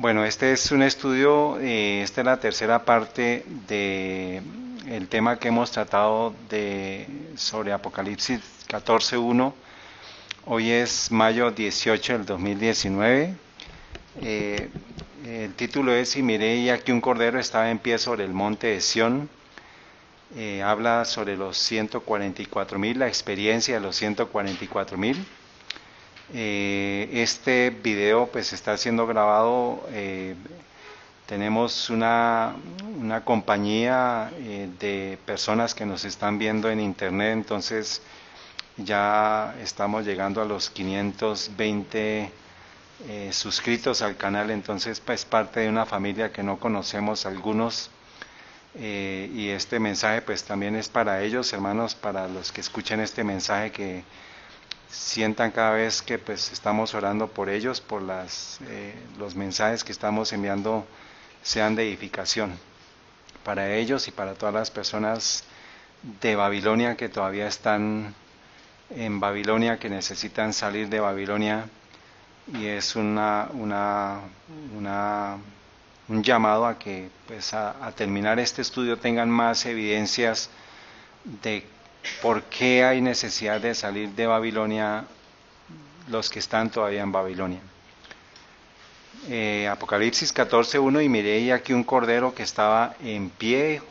Bueno, este es un estudio, esta es la tercera parte de el tema que hemos tratado sobre Apocalipsis 14:1. Hoy es mayo 18 del 2019. Eh, el título es Y miré y aquí un cordero estaba en pie sobre el monte de Sión. Habla sobre los 144,000, la experiencia de los 144,000. Este video pues está siendo grabado. Tenemos una compañía de personas que nos están viendo en internet, entonces ya estamos llegando a los 520 suscritos al canal, entonces pues parte de una familia que no conocemos algunos. Y este mensaje pues también es para ellos, hermanos, para los que escuchen este mensaje, que sientan cada vez que pues estamos orando por ellos, por los mensajes que estamos enviando sean de edificación para ellos y para todas las personas de Babilonia que todavía están en Babilonia, que necesitan salir de Babilonia. Y es un llamado a que pues a terminar este estudio tengan más evidencias de por qué hay necesidad de salir de Babilonia los que están todavía en Babilonia. Apocalipsis 14:1, y miré y aquí un cordero que estaba en pie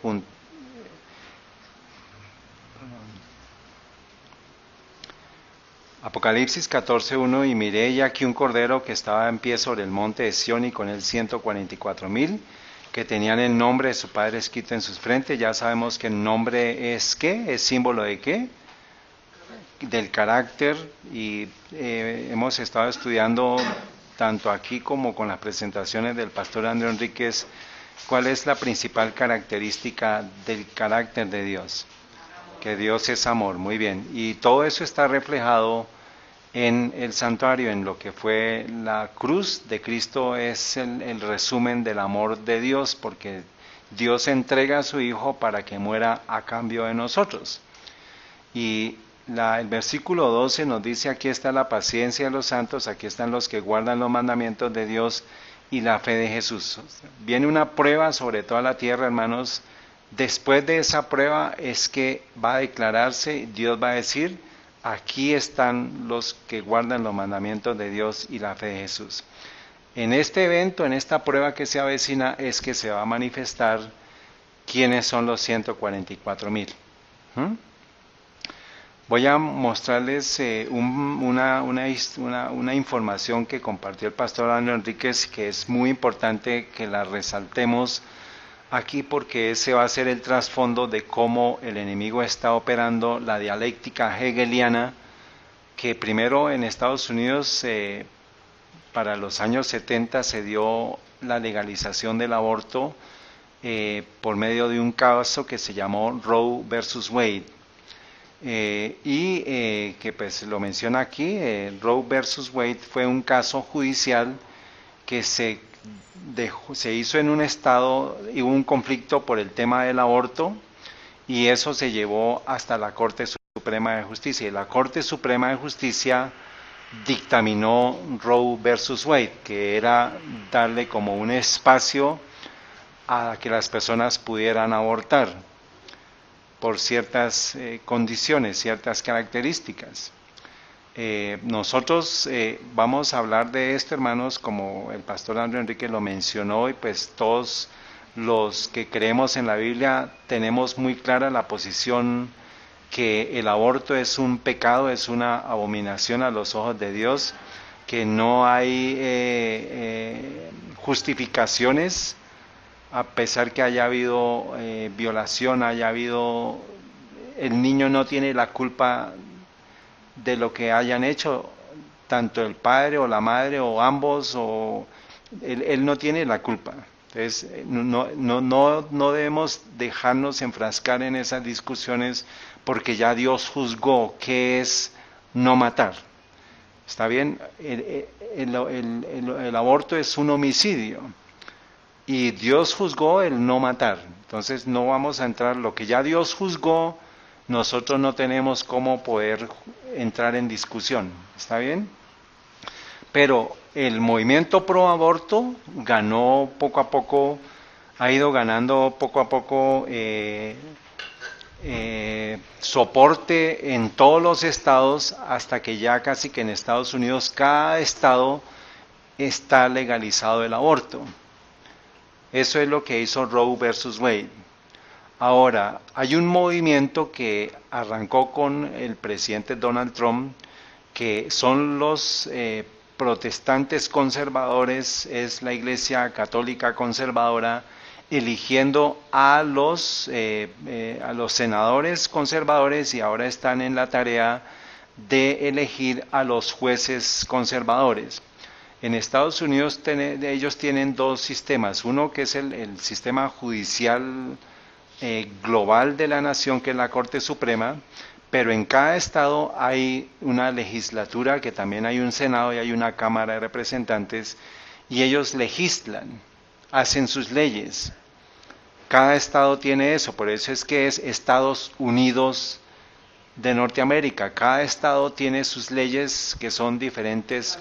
Apocalipsis 14:1, y miré y aquí un cordero que estaba en pie sobre el monte de Sión, y con él 144,000 que tenían el nombre de su padre escrito en sus frentes. Ya sabemos que el nombre es ¿qué? ¿Es símbolo de qué? Del carácter. Y hemos estado estudiando tanto aquí como con las presentaciones del pastor Andrés Enríquez, cuál es la principal característica del carácter de Dios. Que Dios es amor, muy bien. Y todo eso está reflejado en el santuario, en lo que fue la cruz de Cristo. Es el resumen del amor de Dios, porque Dios entrega a su Hijo para que muera a cambio de nosotros. Y el versículo 12 nos dice: aquí está la paciencia de los santos, aquí están los que guardan los mandamientos de Dios y la fe de Jesús. Viene una prueba sobre toda la tierra, hermanos. Después de esa prueba es que va a declararse, Dios va a decir: aquí están los que guardan los mandamientos de Dios y la fe de Jesús. En este evento, en esta prueba que se avecina, es que se va a manifestar quiénes son los 144,000. Voy a mostrarles una información que compartió el pastor Andrés Enríquez, que es muy importante que la resaltemos aquí, porque ese va a ser el trasfondo de cómo el enemigo está operando la dialéctica hegeliana, que primero en Estados Unidos, para los años 70, se dio la legalización del aborto por medio de un caso que se llamó Roe versus Wade. Que pues lo menciona aquí. Roe versus Wade fue un caso judicial que se hizo en un estado, y hubo un conflicto por el tema del aborto, y eso se llevó hasta la Corte Suprema de Justicia, y la Corte Suprema de Justicia dictaminó Roe versus Wade, que era darle como un espacio a que las personas pudieran abortar por ciertas condiciones, ciertas características. Nosotros vamos a hablar de esto, hermanos, como el pastor Andrés Enrique lo mencionó, y pues todos los que creemos en la Biblia tenemos muy clara la posición que el aborto es un pecado, es una abominación a los ojos de Dios, que no hay justificaciones, a pesar que haya habido violación, haya habido, el niño no tiene la culpa de lo que hayan hecho, tanto el padre o la madre o ambos, o él no tiene la culpa. Entonces no debemos dejarnos enfrascar en esas discusiones, porque ya Dios juzgó qué es no matar. ¿Está bien? El aborto es un homicidio, y Dios juzgó el no matar. Entonces no vamos a entrar, lo que ya Dios juzgó, nosotros no tenemos cómo poder entrar en discusión. ¿Está bien? Pero el movimiento pro aborto ganó poco a poco, ha ido ganando poco a poco soporte en todos los estados, hasta que ya casi que en Estados Unidos cada estado está legalizado el aborto. Eso es lo que hizo Roe versus Wade. Ahora, hay un movimiento que arrancó con el presidente Donald Trump, que son los protestantes conservadores, es la Iglesia Católica conservadora, eligiendo a los senadores conservadores, y ahora están en la tarea de elegir a los jueces conservadores. En Estados Unidos ellos tienen dos sistemas, uno que es el sistema judicial global de la nación, que es la Corte Suprema, pero en cada estado hay una legislatura, que también hay un Senado y hay una Cámara de Representantes, y ellos legislan, hacen sus leyes. Cada estado tiene eso, por eso es que es Estados Unidos de Norteamérica. Cada estado tiene sus leyes que son diferentes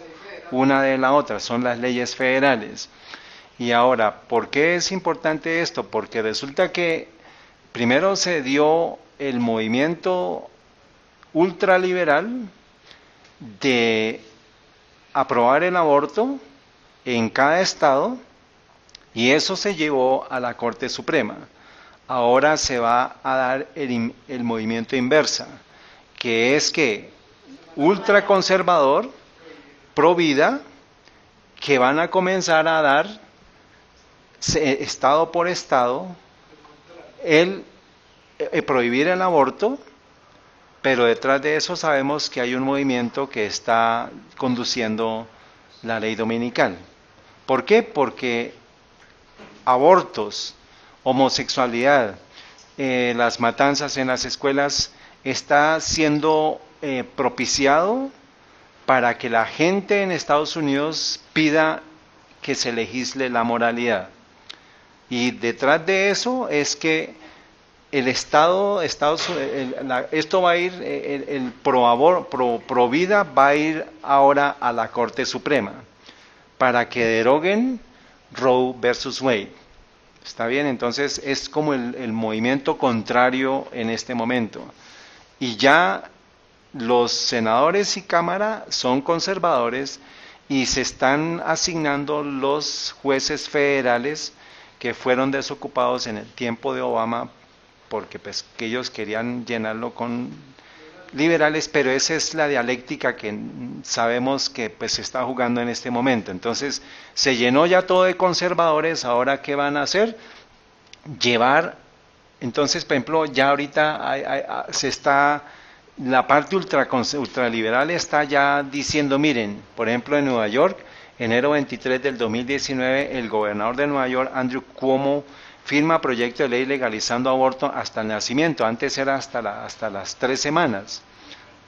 una de la otra, son las leyes federales. Y ahora, ¿por qué es importante esto? Porque resulta que primero se dio el movimiento ultraliberal de aprobar el aborto en cada estado, y eso se llevó a la Corte Suprema. Ahora se va a dar el movimiento inversa, que es que ultraconservador, pro vida, que van a comenzar a dar estado por estado prohibir el aborto, pero detrás de eso sabemos que hay un movimiento que está conduciendo la ley dominical. ¿Por qué? Porque abortos, homosexualidad, las matanzas en las escuelas está siendo propiciado para que la gente en Estados Unidos pida que se legisle la moralidad. Y detrás de eso es que el esto va a ir, el pro vida va a ir ahora a la Corte Suprema para que deroguen Roe versus Wade. ¿Está bien? Entonces es como el movimiento contrario en este momento. Y ya los senadores y Cámara son conservadores, y se están asignando los jueces federales que fueron desocupados en el tiempo de Obama, porque pues que ellos querían llenarlo con liberales, pero esa es la dialéctica que sabemos que pues se está jugando en este momento. Entonces se llenó ya todo de conservadores. Ahora ¿qué van a hacer? Llevar, entonces por ejemplo ya ahorita se está, la parte ultraliberal está ya diciendo, miren, por ejemplo en Nueva York, enero 23 del 2019, el gobernador de Nueva York, Andrew Cuomo, firma proyecto de ley legalizando aborto hasta el nacimiento. Antes era hasta las 3 semanas.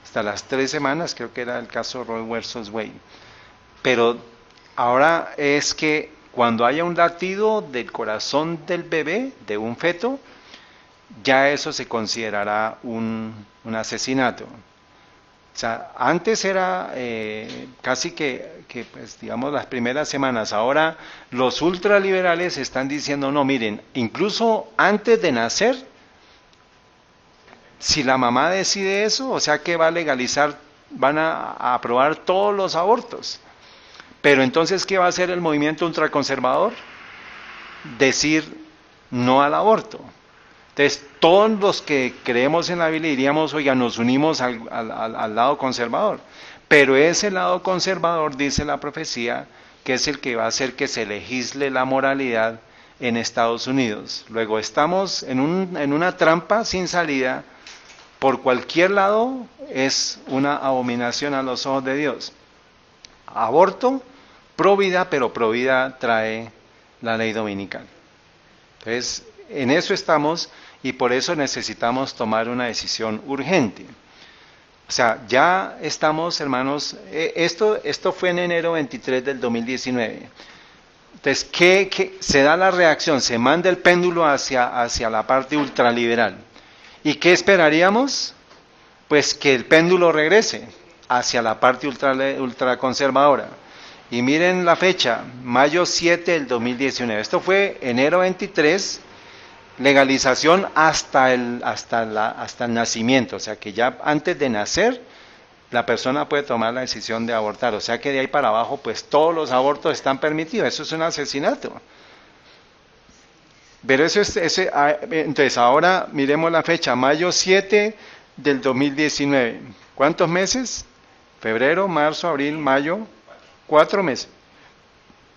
Hasta las 3 semanas, creo que era el caso Roe versus Wade. Pero ahora es que cuando haya un latido del corazón del bebé, de un feto, ya eso se considerará un asesinato. O sea, antes era casi que pues, digamos, las primeras semanas. Ahora los ultraliberales están diciendo, no, miren, incluso antes de nacer, si la mamá decide eso, o sea que va a legalizar, van a aprobar todos los abortos. Pero entonces, ¿qué va a hacer el movimiento ultraconservador? Decir no al aborto. Entonces, todos los que creemos en la Biblia diríamos, oiga, nos unimos al lado conservador. Pero ese lado conservador, dice la profecía, que es el que va a hacer que se legisle la moralidad en Estados Unidos. Luego estamos en una trampa sin salida. Por cualquier lado es una abominación a los ojos de Dios. Aborto, pro vida, pero pro vida trae la ley dominical. Entonces, en eso estamos, y por eso necesitamos tomar una decisión urgente. O sea, ya estamos, hermanos, esto fue en enero 23 del 2019. Entonces, ¿qué se da la reacción? Se manda el péndulo hacia la parte ultraliberal. ¿Y qué esperaríamos? Pues que el péndulo regrese hacia la parte ultraconservadora. Y miren la fecha, mayo 7 del 2019. Esto fue enero 23, legalización hasta el nacimiento. O sea que ya antes de nacer, la persona puede tomar la decisión de abortar. O sea que de ahí para abajo, pues todos los abortos están permitidos. Eso es un asesinato. Pero entonces ahora miremos la fecha, mayo 7 del 2019. ¿Cuántos meses? Febrero, marzo, abril, mayo, 4 meses.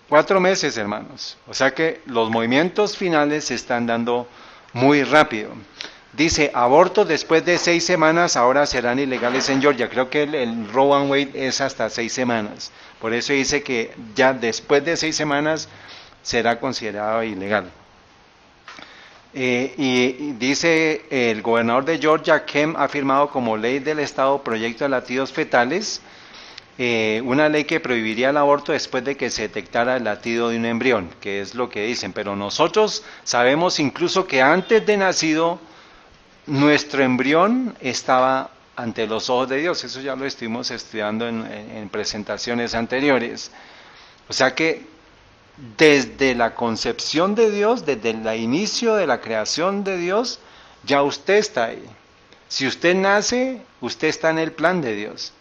4 meses, hermanos. O sea que los movimientos finales se están dando muy rápido. Dice, abortos después de 6 semanas ahora serán ilegales en Georgia. Creo que el Roe and Wade es hasta 6 semanas. Por eso dice que ya después de 6 semanas será considerado ilegal. Y dice el gobernador de Georgia, Kemp, ha firmado como ley del estado proyecto de latidos fetales, una ley que prohibiría el aborto después de que se detectara el latido de un embrión, que es lo que dicen. Pero nosotros sabemos incluso que antes de nacido, nuestro embrión estaba ante los ojos de Dios. Eso ya lo estuvimos estudiando en presentaciones anteriores. O sea que desde la concepción de Dios, desde el inicio de la creación de Dios, ya usted está ahí. Si usted nace, usted está en el plan de Dios.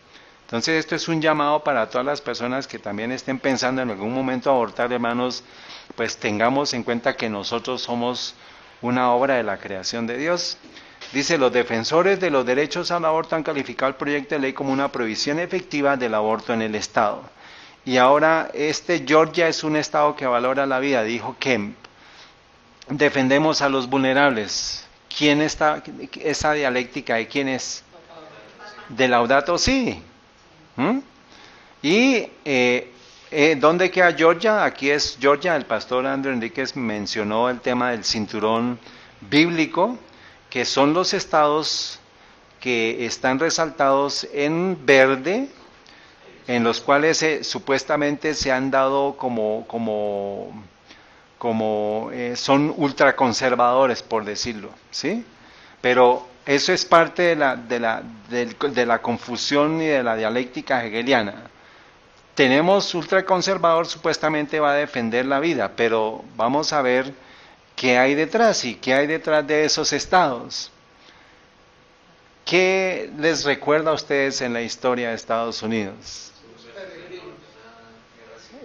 Entonces esto es un llamado para todas las personas que también estén pensando en algún momento abortar, hermanos, pues tengamos en cuenta que nosotros somos una obra de la creación de Dios. Dice, los defensores de los derechos al aborto han calificado el proyecto de ley como una prohibición efectiva del aborto en el Estado. Y ahora Georgia es un estado que valora la vida, dijo Kemp. Defendemos a los vulnerables. ¿Quién está? Esa dialéctica de quién es? De Laudato Si. Y ¿dónde queda Georgia? Aquí es Georgia. El pastor Andrew Enríquez mencionó el tema del cinturón bíblico, que son los estados que están resaltados en verde, en los cuales supuestamente se han dado son ultraconservadores, por decirlo, ¿sí? Pero eso es parte de la confusión y de la dialéctica hegeliana. Tenemos ultraconservador, supuestamente va a defender la vida, pero vamos a ver qué hay detrás y qué hay detrás de esos estados. ¿Qué les recuerda a ustedes en la historia de Estados Unidos?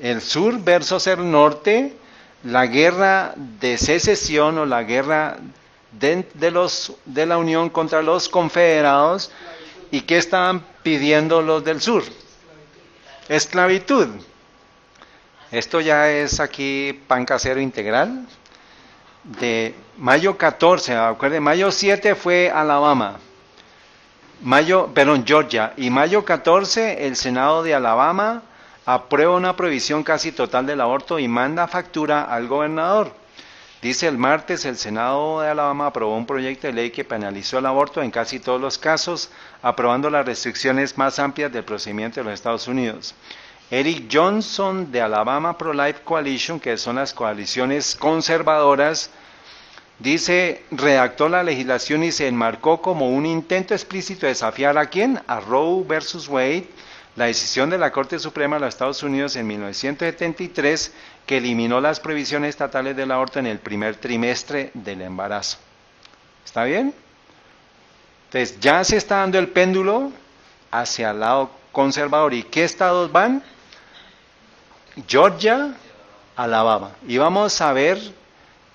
El sur versus el norte, la guerra de secesión o la guerra de la Unión contra los confederados. ¿Y qué estaban pidiendo los del sur? Esclavitud. Esto ya es aquí pan casero integral. De mayo 14, acuérdense, mayo 7 fue Alabama. Georgia. Y mayo 14 el Senado de Alabama aprueba una prohibición casi total del aborto y manda factura al gobernador. Dice, el martes el Senado de Alabama aprobó un proyecto de ley que penalizó el aborto en casi todos los casos, aprobando las restricciones más amplias del procedimiento de los Estados Unidos. Eric Johnson de Alabama Pro-Life Coalition, que son las coaliciones conservadoras, dice, redactó la legislación y se enmarcó como un intento explícito de desafiar ¿a quién? A Roe versus Wade, la decisión de la Corte Suprema de los Estados Unidos en 1973 que eliminó las prohibiciones estatales del aborto en el primer trimestre del embarazo. ¿Está bien? Entonces ya se está dando el péndulo hacia el lado conservador. ¿Y qué estados van? Georgia, Alabama. Y vamos a ver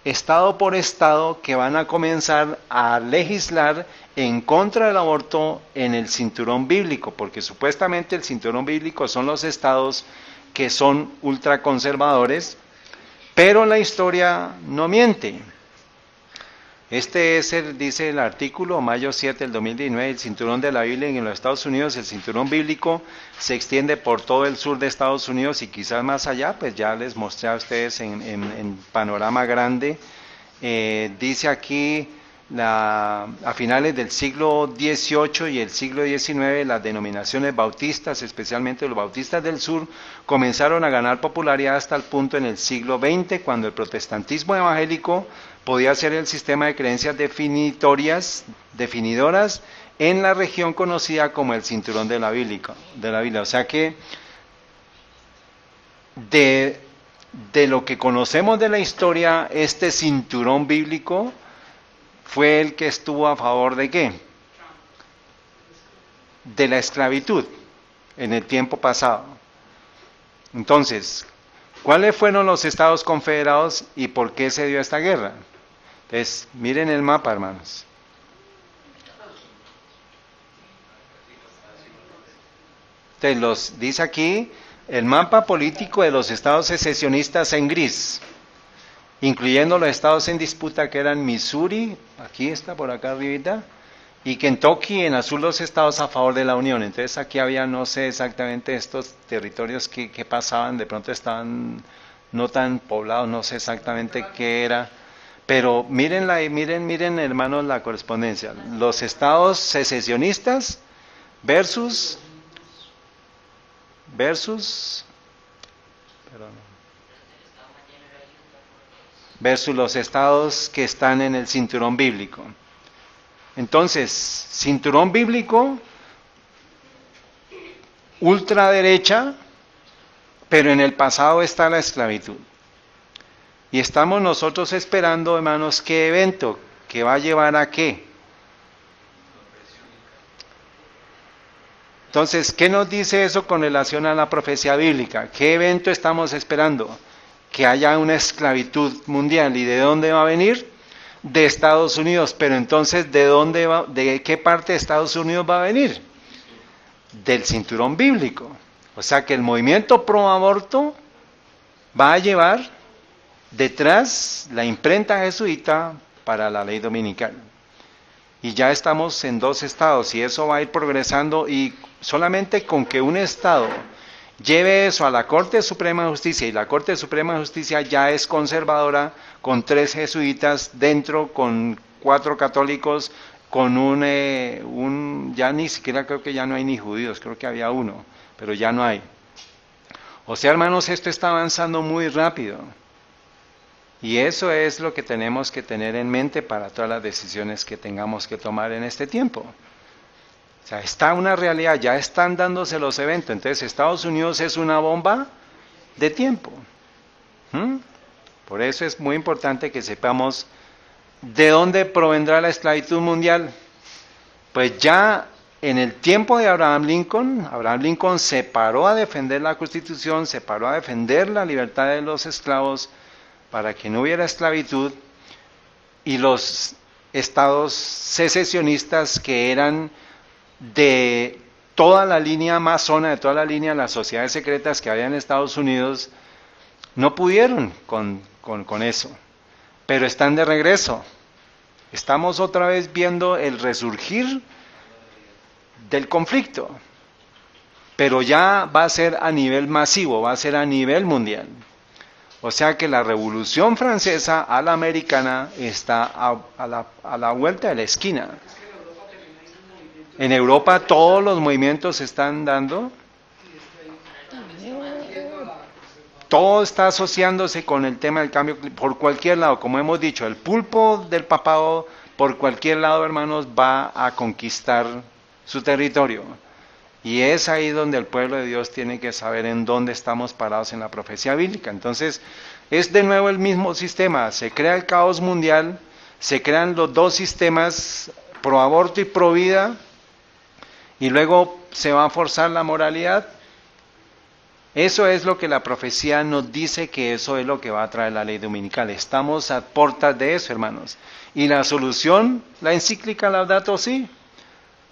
estado por estado que van a comenzar a legislar en contra del aborto en el cinturón bíblico, porque supuestamente el cinturón bíblico son los estados que son ultraconservadores, pero la historia no miente. Dice el artículo, mayo 7 del 2019, el cinturón de la Biblia en los Estados Unidos, el cinturón bíblico se extiende por todo el sur de Estados Unidos y quizás más allá, pues ya les mostré a ustedes en panorama grande. Dice aquí, a finales del siglo XVIII y el siglo XIX, las denominaciones bautistas, especialmente los bautistas del sur, comenzaron a ganar popularidad hasta el punto en el siglo XX, cuando el protestantismo evangélico podía ser el sistema de creencias definidoras en la región conocida como el cinturón de la Biblia. O sea que de, de lo que conocemos de la historia, este cinturón bíblico fue el que estuvo a favor de ¿qué? De la esclavitud en el tiempo pasado. Entonces, ¿cuáles fueron los estados confederados y por qué se dio esta guerra? Entonces, miren el mapa, hermanos. Entonces, dice aquí el mapa político de los estados secesionistas en gris, incluyendo los estados en disputa que eran Missouri, aquí está por acá arribita, y Kentucky, en azul los estados a favor de la Unión. Entonces aquí había, no sé exactamente estos territorios que pasaban, de pronto estaban no tan poblados, no sé exactamente qué era, pero miren hermanos la correspondencia, los estados secesionistas versus los estados que están en el cinturón bíblico. Entonces, cinturón bíblico, ultraderecha, pero en el pasado está la esclavitud. Y estamos nosotros esperando, hermanos, ¿qué evento? ¿Que va a llevar a qué? Entonces, ¿qué nos dice eso con relación a la profecía bíblica? ¿Qué evento estamos esperando? Que haya una esclavitud mundial. ¿Y de dónde va a venir? De Estados Unidos. Pero entonces, ¿de qué parte de Estados Unidos va a venir? Del cinturón bíblico. O sea que el movimiento pro aborto va a llevar detrás la imprenta jesuita para la ley dominical. Y ya estamos en 2 estados y eso va a ir progresando, y solamente con que un estado lleve eso a la Corte Suprema de Justicia, y la Corte Suprema de Justicia ya es conservadora, con 3 jesuitas dentro, con 4 católicos, con ya ni siquiera creo que ya no hay ni judíos, creo que había uno, pero ya no hay. O sea, hermanos, esto está avanzando muy rápido. Y eso es lo que tenemos que tener en mente para todas las decisiones que tengamos que tomar en este tiempo. O sea, está una realidad, ya están dándose los eventos. Entonces, Estados Unidos es una bomba de tiempo. Por eso es muy importante que sepamos de dónde provendrá la esclavitud mundial. Pues ya en el tiempo de Abraham Lincoln se paró a defender la Constitución, se paró a defender la libertad de los esclavos, para que no hubiera esclavitud, y los estados secesionistas que eran de toda la línea masona, de toda la línea de las sociedades secretas que había en Estados Unidos, no pudieron con eso, pero están de regreso. Estamos otra vez viendo el resurgir del conflicto, pero ya va a ser a nivel masivo, va a ser a nivel mundial. O sea que la Revolución Francesa a la americana está a la vuelta de la esquina. En Europa todos los movimientos se están dando. Todo está asociándose con el tema del cambio por cualquier lado. Como hemos dicho, el pulpo del papado por cualquier lado, hermanos, va a conquistar su territorio. Y es ahí donde el pueblo de Dios tiene que saber en dónde estamos parados en la profecía bíblica. Entonces, es de nuevo el mismo sistema. Se crea el caos mundial, se crean los 2 sistemas, pro aborto y pro vida, y luego se va a forzar la moralidad. Eso es lo que la profecía nos dice, que eso es lo que va a traer la ley dominical. Estamos a puertas de eso, hermanos. Y la solución, la encíclica Laudato Si,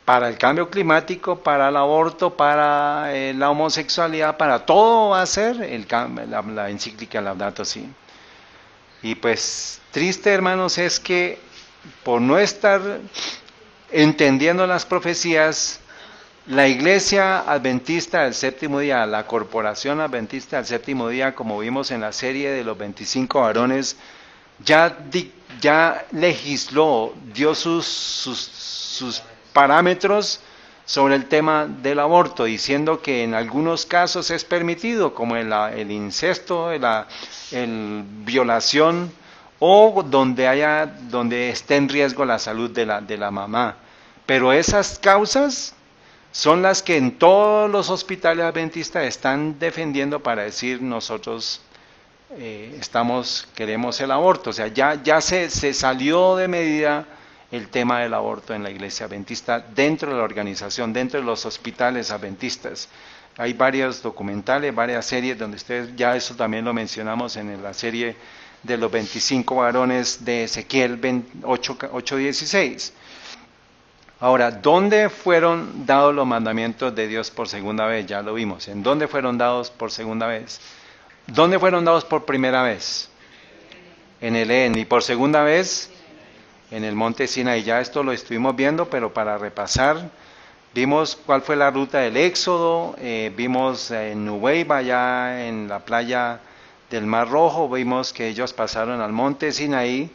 para el cambio climático, para el aborto, para la homosexualidad, para todo va a ser la encíclica Laudato Si. Y pues triste, hermanos, es que por no estar entendiendo las profecías, la Iglesia Adventista del Séptimo Día, la Corporación Adventista del Séptimo Día, como vimos en la serie de los 25 varones, ya legisló, dio sus parámetros sobre el tema del aborto, diciendo que en algunos casos es permitido, como el incesto, la violación, o donde esté en riesgo la salud de la mamá. Pero esas causas son las que en todos los hospitales adventistas están defendiendo para decir nosotros queremos el aborto. O sea, ya se salió de medida el tema del aborto en la iglesia adventista dentro de la organización, dentro de los hospitales adventistas. Hay varios documentales, varias series donde ustedes, ya eso también lo mencionamos en la serie de los 25 varones de Ezequiel 8:16. Ahora, ¿dónde fueron dados los mandamientos de Dios por segunda vez? Ya lo vimos. ¿En dónde fueron dados por segunda vez? ¿Dónde fueron dados por primera vez? En el Edén. ¿Y por segunda vez? En el monte Sinaí. Ya esto lo estuvimos viendo, pero para repasar, vimos cuál fue la ruta del Éxodo, vimos en Nuweiba, allá en la playa del Mar Rojo, vimos que ellos pasaron al monte Sinaí.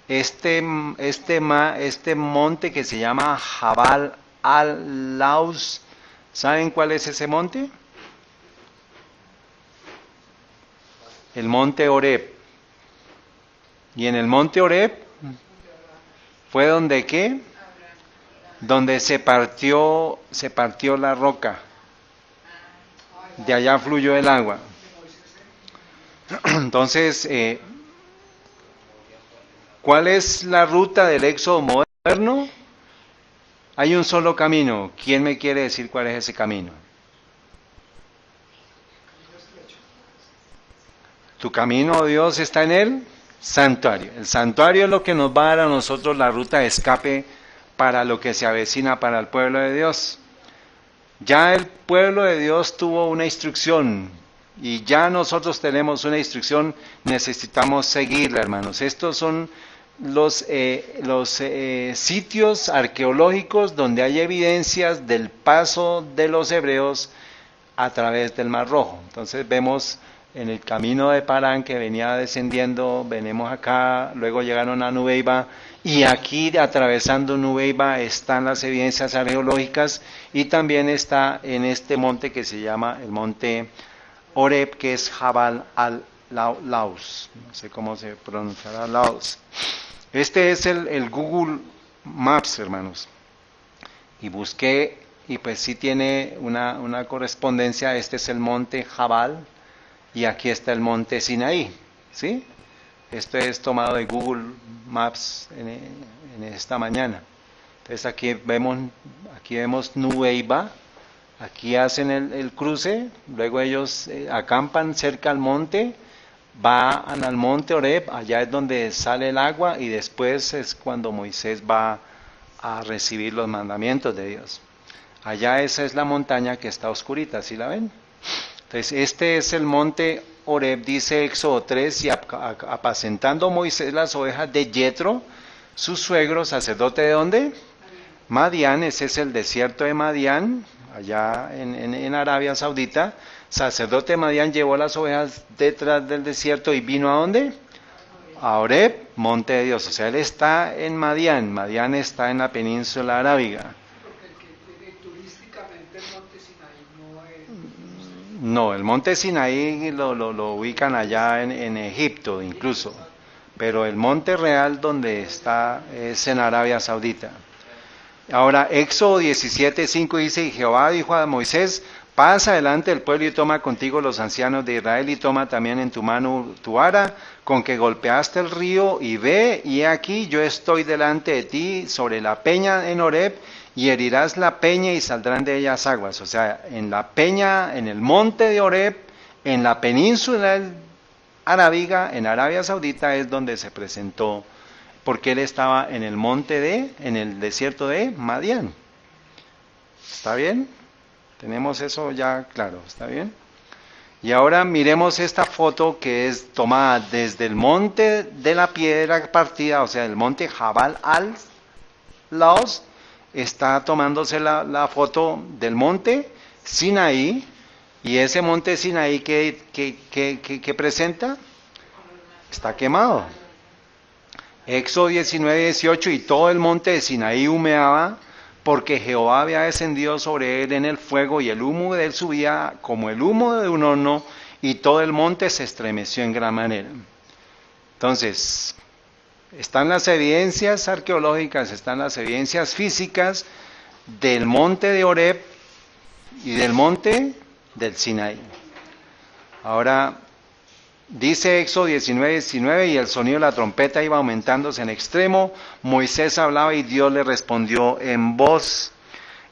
Este monte que se llama Jabal al-Laus, ¿saben cuál es ese monte? El monte Horeb. Y en el monte Horeb fue donde ¿qué? Donde se partió la roca. De allá fluyó el agua. Entonces, ¿cuál es la ruta del éxodo moderno? Hay un solo camino. ¿Quién me quiere decir cuál es ese camino? Tu camino, oh Dios, está en el santuario. El santuario es lo que nos va a dar a nosotros la ruta de escape para lo que se avecina para el pueblo de Dios. Ya el pueblo de Dios tuvo una instrucción y ya nosotros tenemos una instrucción, necesitamos seguirla, hermanos. Estos son los sitios arqueológicos donde hay evidencias del paso de los hebreos a través del Mar Rojo. Entonces vemos en el camino de Parán que venía descendiendo, venimos acá, luego llegaron a Nuweiba, y aquí atravesando Nuweiba están las evidencias arqueológicas, y también está en este monte que se llama el monte Horeb, que es Jabal al-Laus, no sé cómo se pronunciará Laus. Este es el Google Maps, hermanos, y busqué, y pues sí tiene una correspondencia. Este es el monte Jabal, y aquí está el monte Sinaí, ¿sí? Esto es tomado de Google Maps en esta mañana. Entonces aquí vemos Nuweiba, aquí hacen el cruce, luego ellos acampan cerca al monte, van al monte Horeb, allá es donde sale el agua, y después es cuando Moisés va a recibir los mandamientos de Dios. Allá esa es la montaña que está oscurita, ¿sí la ven? Entonces, este es el monte Horeb, dice Éxodo 3, y apacentando Moisés las ovejas de Yetro, su suegro, sacerdote de ¿dónde? Madián. Ese es el desierto de Madián, allá en Arabia Saudita. Sacerdote de Madián llevó las ovejas detrás del desierto y vino ¿a dónde? A Horeb, monte de Dios. O sea, él está en Madián. Madián está en la península arábiga. No, el monte Sinaí lo ubican allá en Egipto incluso, pero el monte real donde está es en Arabia Saudita. Ahora, Éxodo 17:5 dice, y Jehová dijo a Moisés, pasa delante del pueblo y toma contigo los ancianos de Israel, y toma también en tu mano tu vara, con que golpeaste el río, y ve, y he aquí yo estoy delante de ti sobre la peña en Horeb, y herirás la peña y saldrán de ellas aguas. O sea, en la peña, en el monte de Horeb, en la península arábiga, en Arabia Saudita, es donde se presentó, porque él estaba en el desierto de Madián. ¿Está bien? Tenemos eso ya claro, ¿está bien? Y ahora miremos esta foto que es tomada desde el monte de la piedra partida, o sea, el monte Jabal al-Laos. Está tomándose la foto del monte Sinaí, y ese monte Sinaí que presenta está quemado. Éxodo 19:18, y todo el monte de Sinaí humeaba, porque Jehová había descendido sobre él en el fuego, y el humo de él subía como el humo de un horno, y todo el monte se estremeció en gran manera. Entonces, están las evidencias arqueológicas, están las evidencias físicas del monte de Horeb, y del monte del Sinaí. Ahora, dice Éxodo 19:19, y el sonido de la trompeta iba aumentándose en extremo. Moisés hablaba y Dios le respondió en voz.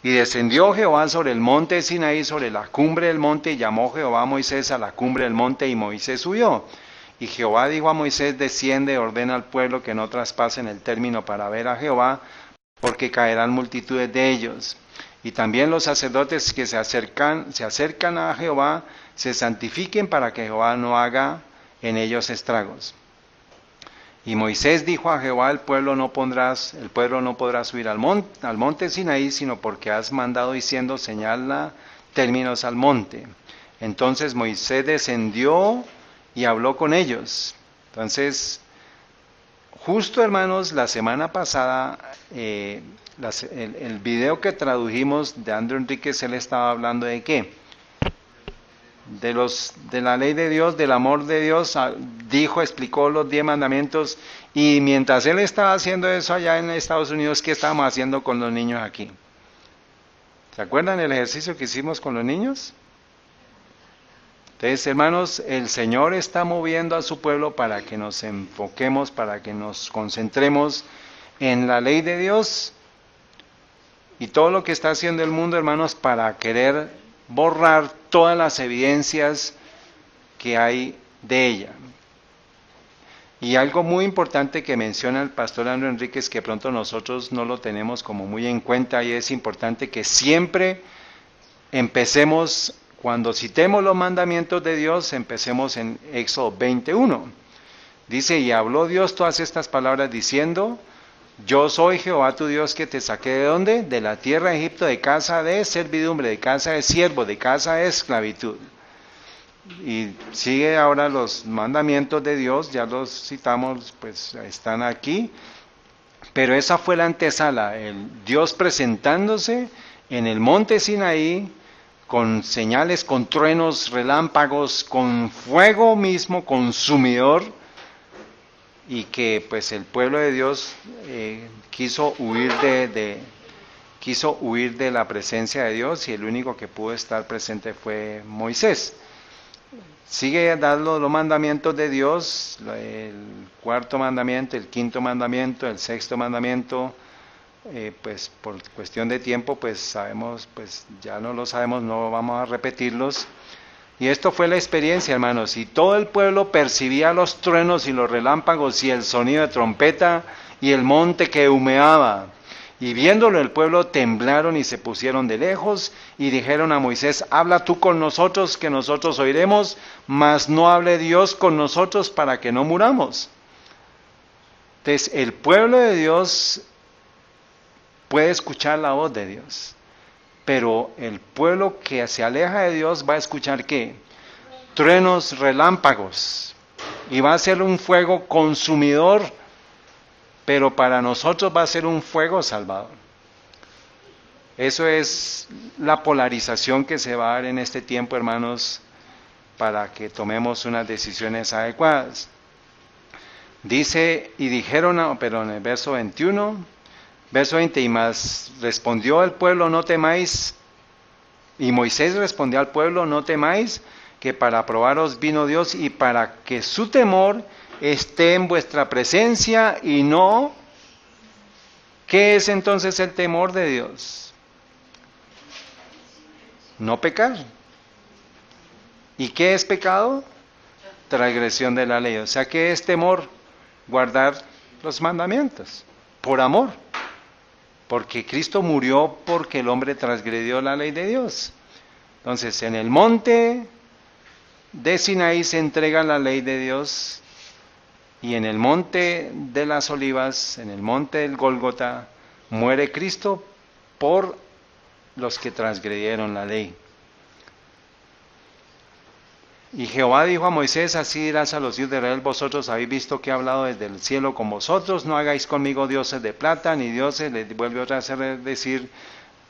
Y descendió Jehová sobre el monte de Sinaí, sobre la cumbre del monte, y llamó Jehová a Moisés a la cumbre del monte, y Moisés subió. Y Jehová dijo a Moisés, desciende, ordena al pueblo que no traspasen el término para ver a Jehová, porque caerán multitudes de ellos. Y también los sacerdotes que se acercan a Jehová, se santifiquen para que Jehová no haga en ellos estragos. Y Moisés dijo a Jehová, el pueblo no podrá subir al monte Sinaí, sino porque has mandado diciendo, señala términos al monte. Entonces Moisés descendió y habló con ellos. Entonces, justo hermanos, la semana pasada, el video que tradujimos de Andrew Enríquez, él estaba hablando de ¿qué? De la ley de Dios, del amor de Dios, explicó los 10 mandamientos, y mientras él estaba haciendo eso allá en Estados Unidos, ¿qué estábamos haciendo con los niños aquí? ¿Se acuerdan el ejercicio que hicimos con los niños? Entonces, hermanos, el Señor está moviendo a su pueblo para que nos enfoquemos, para que nos concentremos en la ley de Dios, y todo lo que está haciendo el mundo, hermanos, para querer borrar todas las evidencias que hay de ella. Y algo muy importante que menciona el pastor Andrew Enríquez, que pronto nosotros no lo tenemos como muy en cuenta, y es importante que siempre empecemos, cuando citemos los mandamientos de Dios, empecemos en Éxodo 21. Dice, y habló Dios todas estas palabras diciendo, yo soy Jehová tu Dios que te saqué ¿de dónde? De la tierra de Egipto, de casa de servidumbre, de casa de siervo, de casa de esclavitud. Y sigue ahora los mandamientos de Dios, ya los citamos, pues están aquí. Pero esa fue la antesala, el Dios presentándose en el monte Sinaí, con señales, con truenos, relámpagos, con fuego mismo, consumidor, y que pues el pueblo de Dios quiso huir de la presencia de Dios, y el único que pudo estar presente fue Moisés. Sigue dando los mandamientos de Dios, el cuarto mandamiento, el quinto mandamiento, el sexto mandamiento, pues por cuestión de tiempo, pues sabemos, pues ya no lo sabemos, no vamos a repetirlos. Y esto fue la experiencia, hermanos, y todo el pueblo percibía los truenos y los relámpagos y el sonido de trompeta y el monte que humeaba. Y viéndolo el pueblo temblaron y se pusieron de lejos y dijeron a Moisés, habla tú con nosotros que nosotros oiremos, mas no hable Dios con nosotros para que no muramos. Entonces el pueblo de Dios puede escuchar la voz de Dios, pero el pueblo que se aleja de Dios va a escuchar ¿qué? Truenos, relámpagos, y va a ser un fuego consumidor, pero para nosotros va a ser un fuego salvador. Eso es la polarización que se va a dar en este tiempo, hermanos, para que tomemos unas decisiones adecuadas. Dice, y dijeron, pero en el verso 21, verso 20, y más respondió el pueblo, no temáis, y Moisés respondió al pueblo, no temáis, que para probaros vino Dios, y para que su temor esté en vuestra presencia, y no, ¿qué es entonces el temor de Dios? No pecar. ¿Y qué es pecado? Transgresión de la ley. O sea, ¿qué es temor? Guardar los mandamientos, por amor. Porque Cristo murió porque el hombre transgredió la ley de Dios. Entonces, en el monte de Sinaí se entrega la ley de Dios, y en el monte de las olivas, en el monte del Gólgota, muere Cristo por los que transgredieron la ley. Y Jehová dijo a Moisés, así dirás a los hijos de Israel, vosotros habéis visto que he hablado desde el cielo con vosotros, no hagáis conmigo dioses de plata, ni dioses, les vuelve otra vez a decir,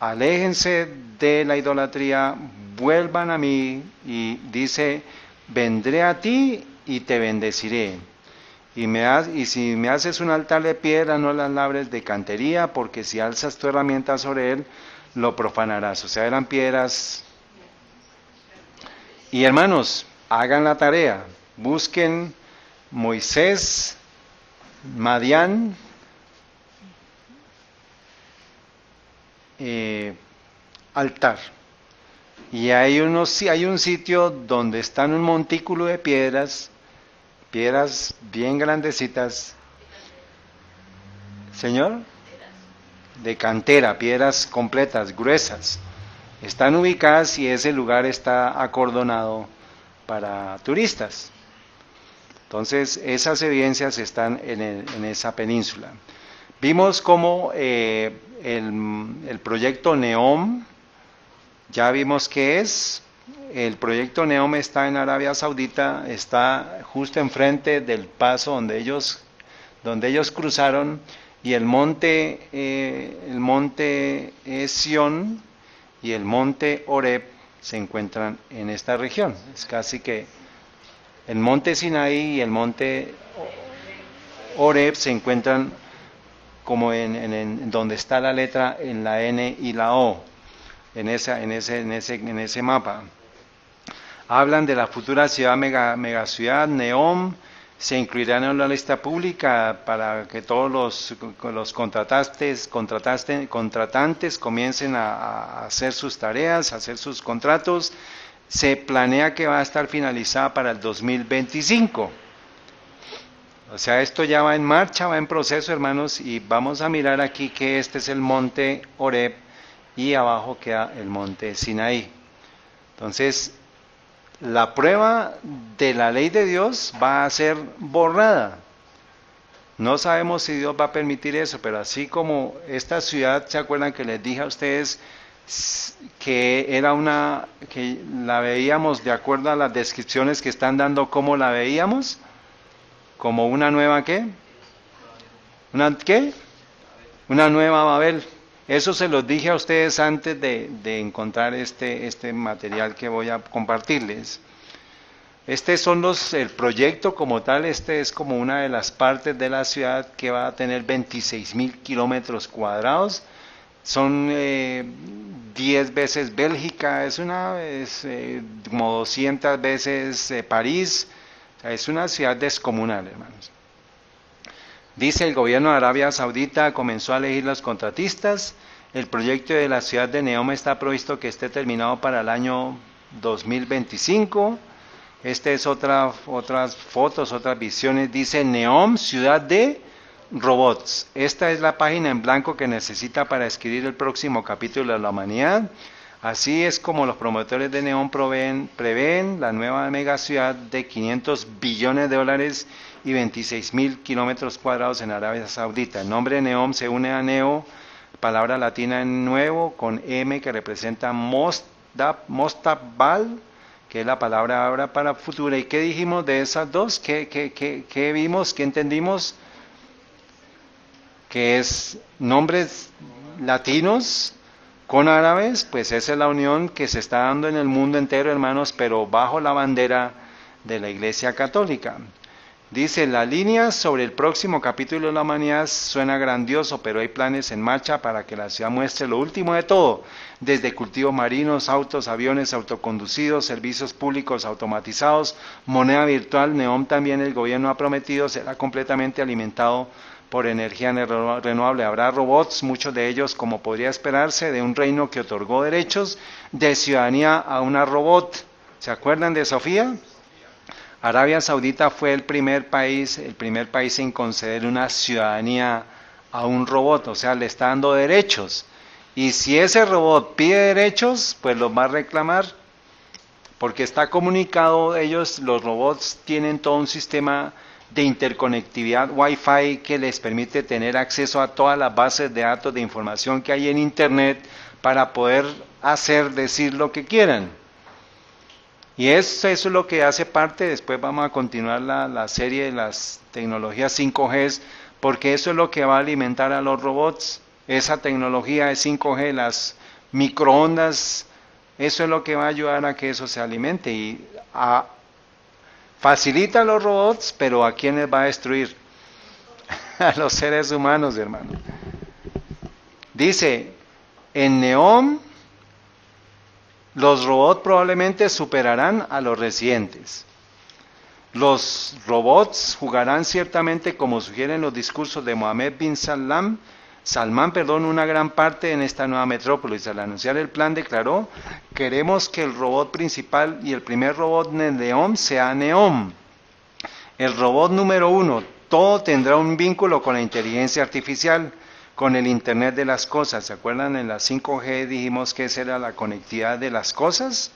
aléjense de la idolatría, vuelvan a mí, y dice, vendré a ti y te bendeciré. Y si me haces un altar de piedra, no las labres de cantería, porque si alzas tu herramienta sobre él, lo profanarás. O sea, eran piedras. Y hermanos, hagan la tarea, busquen Moisés, Madián, altar. Y hay un sitio donde están un montículo de piedras, piedras bien grandecitas. Señor, de cantera, piedras completas, gruesas. Están ubicadas y ese lugar está acordonado para turistas. Entonces, esas evidencias están en esa península. Vimos cómo el proyecto NEOM, ya vimos qué es. El proyecto NEOM está en Arabia Saudita, está justo enfrente del paso donde ellos cruzaron, y el monte Sión y el monte Horeb se encuentran en esta región. Es casi que el monte Sinaí y el monte Horeb se encuentran como en donde está la letra en la N y la O, en ese mapa. Hablan de la futura ciudad megaciudad, Neom. Se incluirán en la lista pública para que todos los contratantes comiencen a hacer sus tareas, a hacer sus contratos. Se planea que va a estar finalizada para el 2025. O sea, esto ya va en marcha, va en proceso, hermanos, y vamos a mirar aquí que este es el monte Horeb y abajo queda el monte Sinaí. Entonces, la prueba de la ley de Dios va a ser borrada. No sabemos si Dios va a permitir eso, pero así como esta ciudad, ¿se acuerdan que les dije a ustedes que que la veíamos de acuerdo a las descripciones que están dando, cómo la veíamos? Como una nueva ¿qué? ¿Una qué? Una nueva Babel. Eso se los dije a ustedes antes de encontrar este material que voy a compartirles. El proyecto como tal, es como una de las partes de la ciudad que va a tener 26,000 kilómetros cuadrados. Son 10 veces Bélgica, es como 200 veces París. O sea, es una ciudad descomunal, hermanos. Dice, el gobierno de Arabia Saudita comenzó a elegir los contratistas. El proyecto de la ciudad de Neom está previsto que esté terminado para el año 2025. Es otras fotos, otras visiones. Dice Neom, ciudad de robots. Esta es la página en blanco que necesita para escribir el próximo capítulo de la humanidad. Así es como los promotores de Neom prevén la nueva mega ciudad de 500 billones de dólares y 26,000 kilómetros cuadrados en Arabia Saudita. El nombre de Neom se une a Neo, palabra latina en nuevo, con M que representa Mostaqbal, que es la palabra ahora para futura. ¿Y qué dijimos de esas dos? ¿Qué vimos? ¿Qué entendimos? Que es nombres latinos con árabes, pues esa es la unión que se está dando en el mundo entero, hermanos, pero bajo la bandera de la Iglesia Católica. Dice, la línea sobre el próximo capítulo de la humanidad suena grandioso, pero hay planes en marcha para que la ciudad muestre lo último de todo, desde cultivos marinos, autos, aviones autoconducidos, servicios públicos automatizados, moneda virtual. Neom también el gobierno ha prometido será completamente alimentado por energía renovable. Habrá robots, muchos de ellos, como podría esperarse, de un reino que otorgó derechos de ciudadanía a una robot. ¿Se acuerdan de Sofía? Arabia Saudita fue el primer país en conceder una ciudadanía a un robot, o sea, le está dando derechos. Y si ese robot pide derechos, pues los va a reclamar, porque está comunicado. Los robots tienen todo un sistema de interconectividad Wi-Fi que les permite tener acceso a todas las bases de datos de información que hay en Internet para poder decir lo que quieran. Y eso es lo que hace parte. Después vamos a continuar la serie de las tecnologías 5G, porque eso es lo que va a alimentar a los robots. Esa tecnología de 5G, las microondas, eso es lo que va a ayudar a que eso se alimente y facilita a los robots, pero ¿a quién les va a destruir? A los seres humanos, hermano. Dice, En Neom, los robots probablemente superarán a los residentes. Los robots jugarán ciertamente, como sugieren los discursos de Mohammed bin Salman, una gran parte en esta nueva metrópolis. Al anunciar el plan declaró: queremos que el robot principal y el primer robot de Neom sea Neom. El robot número 1, todo tendrá un vínculo con la inteligencia artificial, con el Internet de las cosas. ¿Se acuerdan? En la 5G dijimos que esa era la conectividad de las cosas.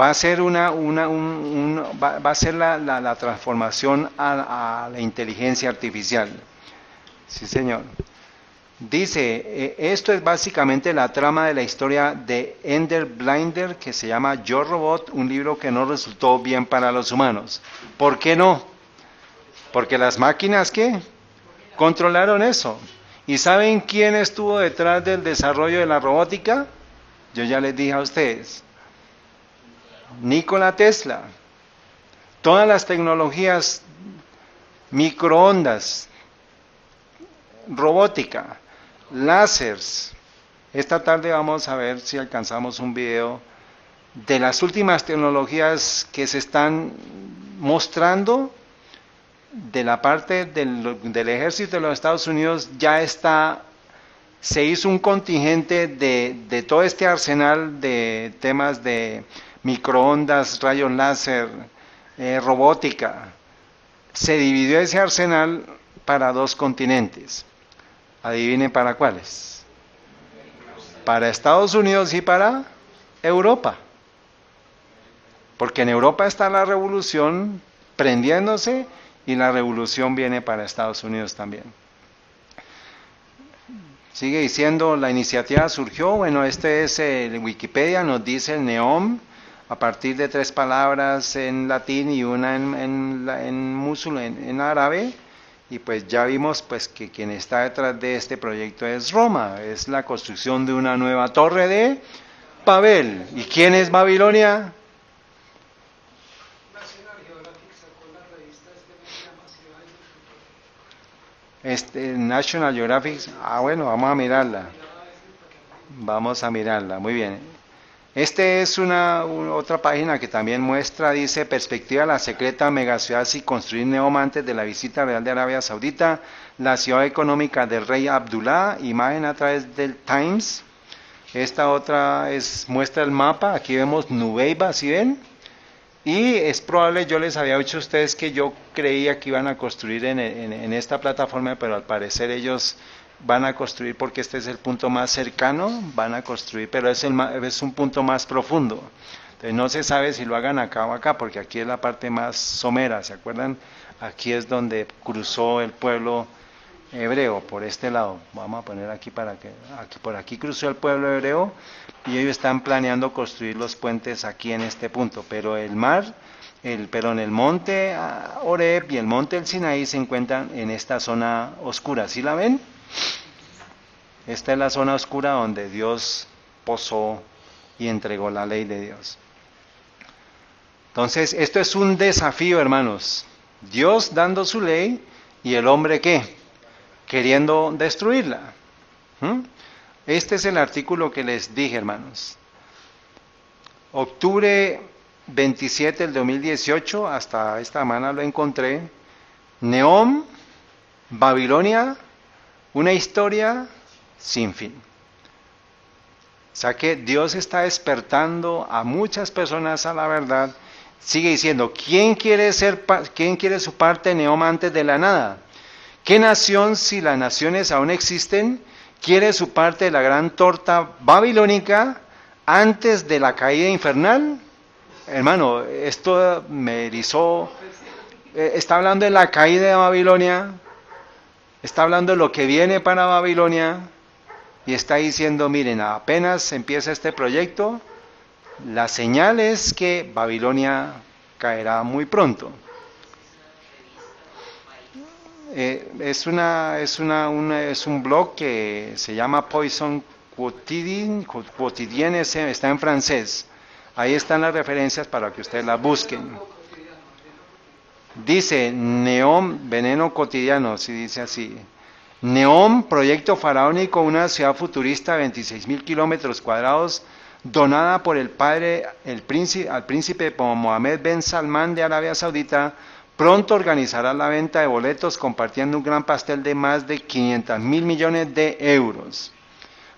Va a ser la transformación a la inteligencia artificial. Sí, señor. Dice, esto es básicamente la trama de la historia de Ender Blinder, que se llama Yo Robot, un libro que no resultó bien para los humanos. ¿Por qué no? Porque las máquinas, ¿qué? Controlaron eso. ¿Y saben quién estuvo detrás del desarrollo de la robótica? Yo ya les dije a ustedes. Nikola Tesla. Todas las tecnologías, microondas, robótica, láseres. Esta tarde vamos a ver si alcanzamos un video de las últimas tecnologías que se están mostrando de la parte del ejército de los Estados Unidos. Se hizo un contingente de todo este arsenal de temas de microondas, rayos láser, robótica. Se dividió ese arsenal para 2 continentes. Adivinen para cuáles. Para Estados Unidos y para Europa. Porque en Europa está la revolución prendiéndose y la revolución viene para Estados Unidos también. Sigue diciendo, la iniciativa surgió, bueno, este es Wikipedia, nos dice el Neom, a partir de 3 palabras en latín y una en árabe. Y pues ya vimos pues que quien está detrás de este proyecto es Roma, es la construcción de una nueva torre de Babel. ¿Y quién es Babilonia? National Geographic. Bueno, vamos a mirarla. Muy bien. Es otra página que también muestra, dice, perspectiva de la secreta megaciudad sin construir Neom antes de la visita real de Arabia Saudita, la ciudad económica del rey Abdullah, imagen a través del Times. Esta otra muestra el mapa, aquí vemos Nubeiba, ¿sí ven? Y es probable, yo les había dicho a ustedes que yo creía que iban a construir en esta plataforma, pero al parecer ellos van a construir, porque este es el punto más cercano, van a construir, pero es un punto más profundo. Entonces no se sabe si lo hagan acá o acá, porque aquí es la parte más somera, ¿se acuerdan? Aquí es donde cruzó el pueblo hebreo, por este lado. Vamos a poner aquí por aquí cruzó el pueblo hebreo, y ellos están planeando construir los puentes aquí en este punto, pero el monte Horeb y el monte del Sinaí se encuentran en esta zona oscura. ¿Sí la ven? Esta es la zona oscura donde Dios posó y entregó la ley de Dios. Entonces, esto es un desafío, hermanos. Dios dando su ley y el hombre, ¿qué? Queriendo destruirla. Este es el artículo que les dije, hermanos. Octubre 27 del 2018, hasta esta semana lo encontré. Neom, Babilonia, una historia sin fin. O sea que Dios está despertando a muchas personas a la verdad. Sigue diciendo, ¿quién quiere su parte de Neom antes de la nada? ¿Qué nación, si las naciones aún existen, quiere su parte de la gran torta babilónica antes de la caída infernal? Hermano, esto me erizó. Está hablando de la caída de Babilonia, está hablando de lo que viene para Babilonia, y está diciendo, miren, apenas empieza este proyecto, la señal es que Babilonia caerá muy pronto. Es un blog que se llama Poison Quotidien, está en francés. Ahí están las referencias para que ustedes las busquen. Dice Neom, veneno cotidiano, si dice así. Neom, proyecto faraónico, una ciudad futurista de 26.000 kilómetros cuadrados, donada por el padre, al príncipe Mohammed Ben Salman de Arabia Saudita, pronto organizará la venta de boletos compartiendo un gran pastel de más de 500.000 millones de euros.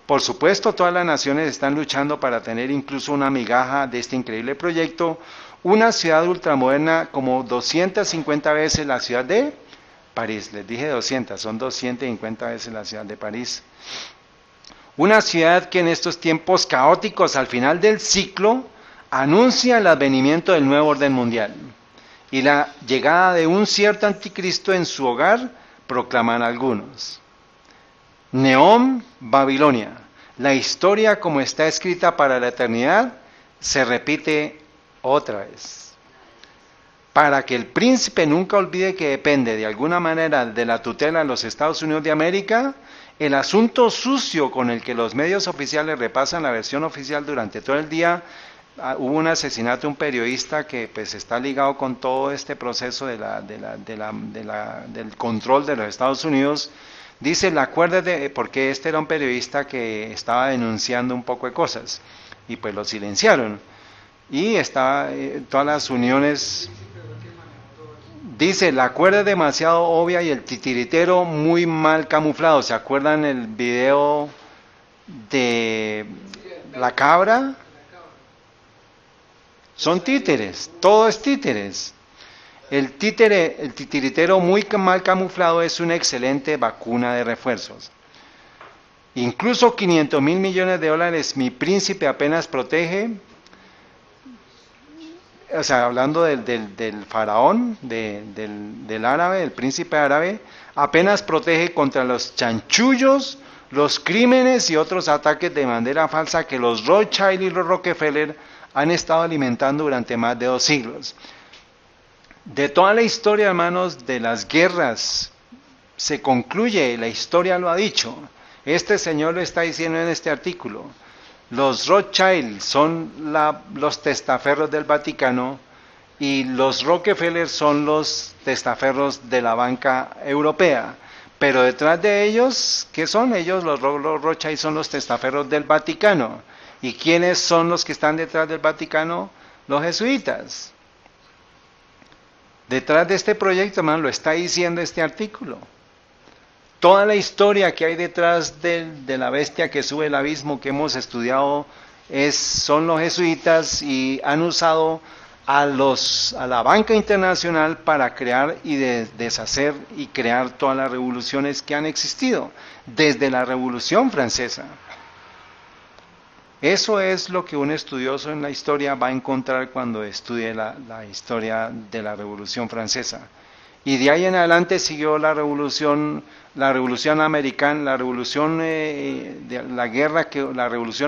Por supuesto, todas las naciones están luchando para tener incluso una migaja de este increíble proyecto, una ciudad ultramoderna como 250 veces la ciudad de París. Les dije 200, son 250 veces la ciudad de París. Una ciudad que en estos tiempos caóticos al final del ciclo anuncia el advenimiento del nuevo orden mundial y la llegada de un cierto anticristo en su hogar, proclaman algunos. Neom, Babilonia. La historia como está escrita para la eternidad se repite otra vez. Para que el príncipe nunca olvide que depende de alguna manera de la tutela de los Estados Unidos de América, el asunto sucio con el que los medios oficiales repasan la versión oficial durante todo el día. Hubo un asesinato de un periodista que pues está ligado con todo este proceso del control de los Estados Unidos. Dice, porque este era un periodista que estaba denunciando un poco de cosas y pues lo silenciaron. Y está todas las uniones. Dice, la cuerda es demasiado obvia y el titiritero muy mal camuflado. ¿Se acuerdan el video de la cabra? Son títeres, todo es títeres. El titiritero muy mal camuflado es una excelente vacuna de refuerzos. Incluso 500.000 millones de dólares mi príncipe apenas protege. O sea, hablando del faraón, del árabe, del príncipe árabe, apenas protege contra los chanchullos, los crímenes y otros ataques de bandera falsa que los Rothschild y los Rockefeller han estado alimentando durante más de 2 siglos. De toda la historia, hermanos, de las guerras, se concluye, la historia lo ha dicho, este señor lo está diciendo en este artículo. Los Rothschild son los testaferros del Vaticano y los Rockefeller son los testaferros de la banca europea. Pero detrás de ellos, ¿qué son ellos? Los Rothschild son los testaferros del Vaticano. ¿Y quiénes son los que están detrás del Vaticano? Los jesuitas. Detrás de este proyecto, hermano, lo está diciendo este artículo. Toda la historia que hay detrás de la bestia que sube el abismo que hemos estudiado son los jesuitas y han usado a la banca internacional para crear y deshacer y crear todas las revoluciones que han existido, desde la Revolución Francesa. Eso es lo que un estudioso en la historia va a encontrar cuando estudie la historia de la Revolución Francesa. Y de ahí en adelante siguió la revolución americana, la revolución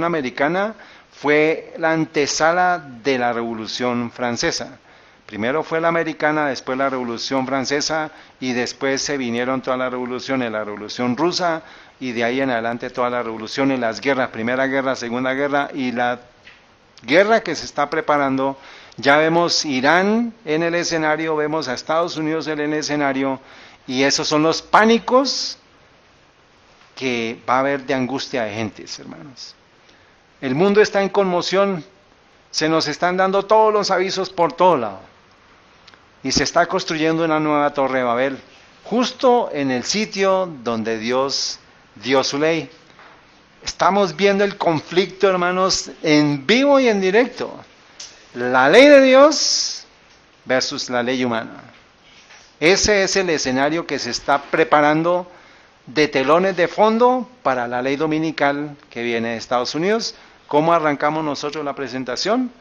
americana fue la antesala de la revolución francesa. Primero fue la americana, después la revolución francesa y después se vinieron todas las revoluciones, la revolución rusa y de ahí en adelante todas las revoluciones, las guerras, primera guerra, segunda guerra y la guerra que se está preparando. Ya vemos Irán en el escenario, vemos a Estados Unidos en el escenario y esos son los pánicos que va a haber de angustia de gentes, hermanos. El mundo está en conmoción, se nos están dando todos los avisos por todo lado y se está construyendo una nueva torre de Babel, justo en el sitio donde Dios dio su ley. Estamos viendo el conflicto, hermanos, en vivo y en directo. La ley de Dios versus la ley humana. Ese es el escenario que se está preparando de telones de fondo para la ley dominical que viene de Estados Unidos. ¿Cómo arrancamos nosotros la presentación?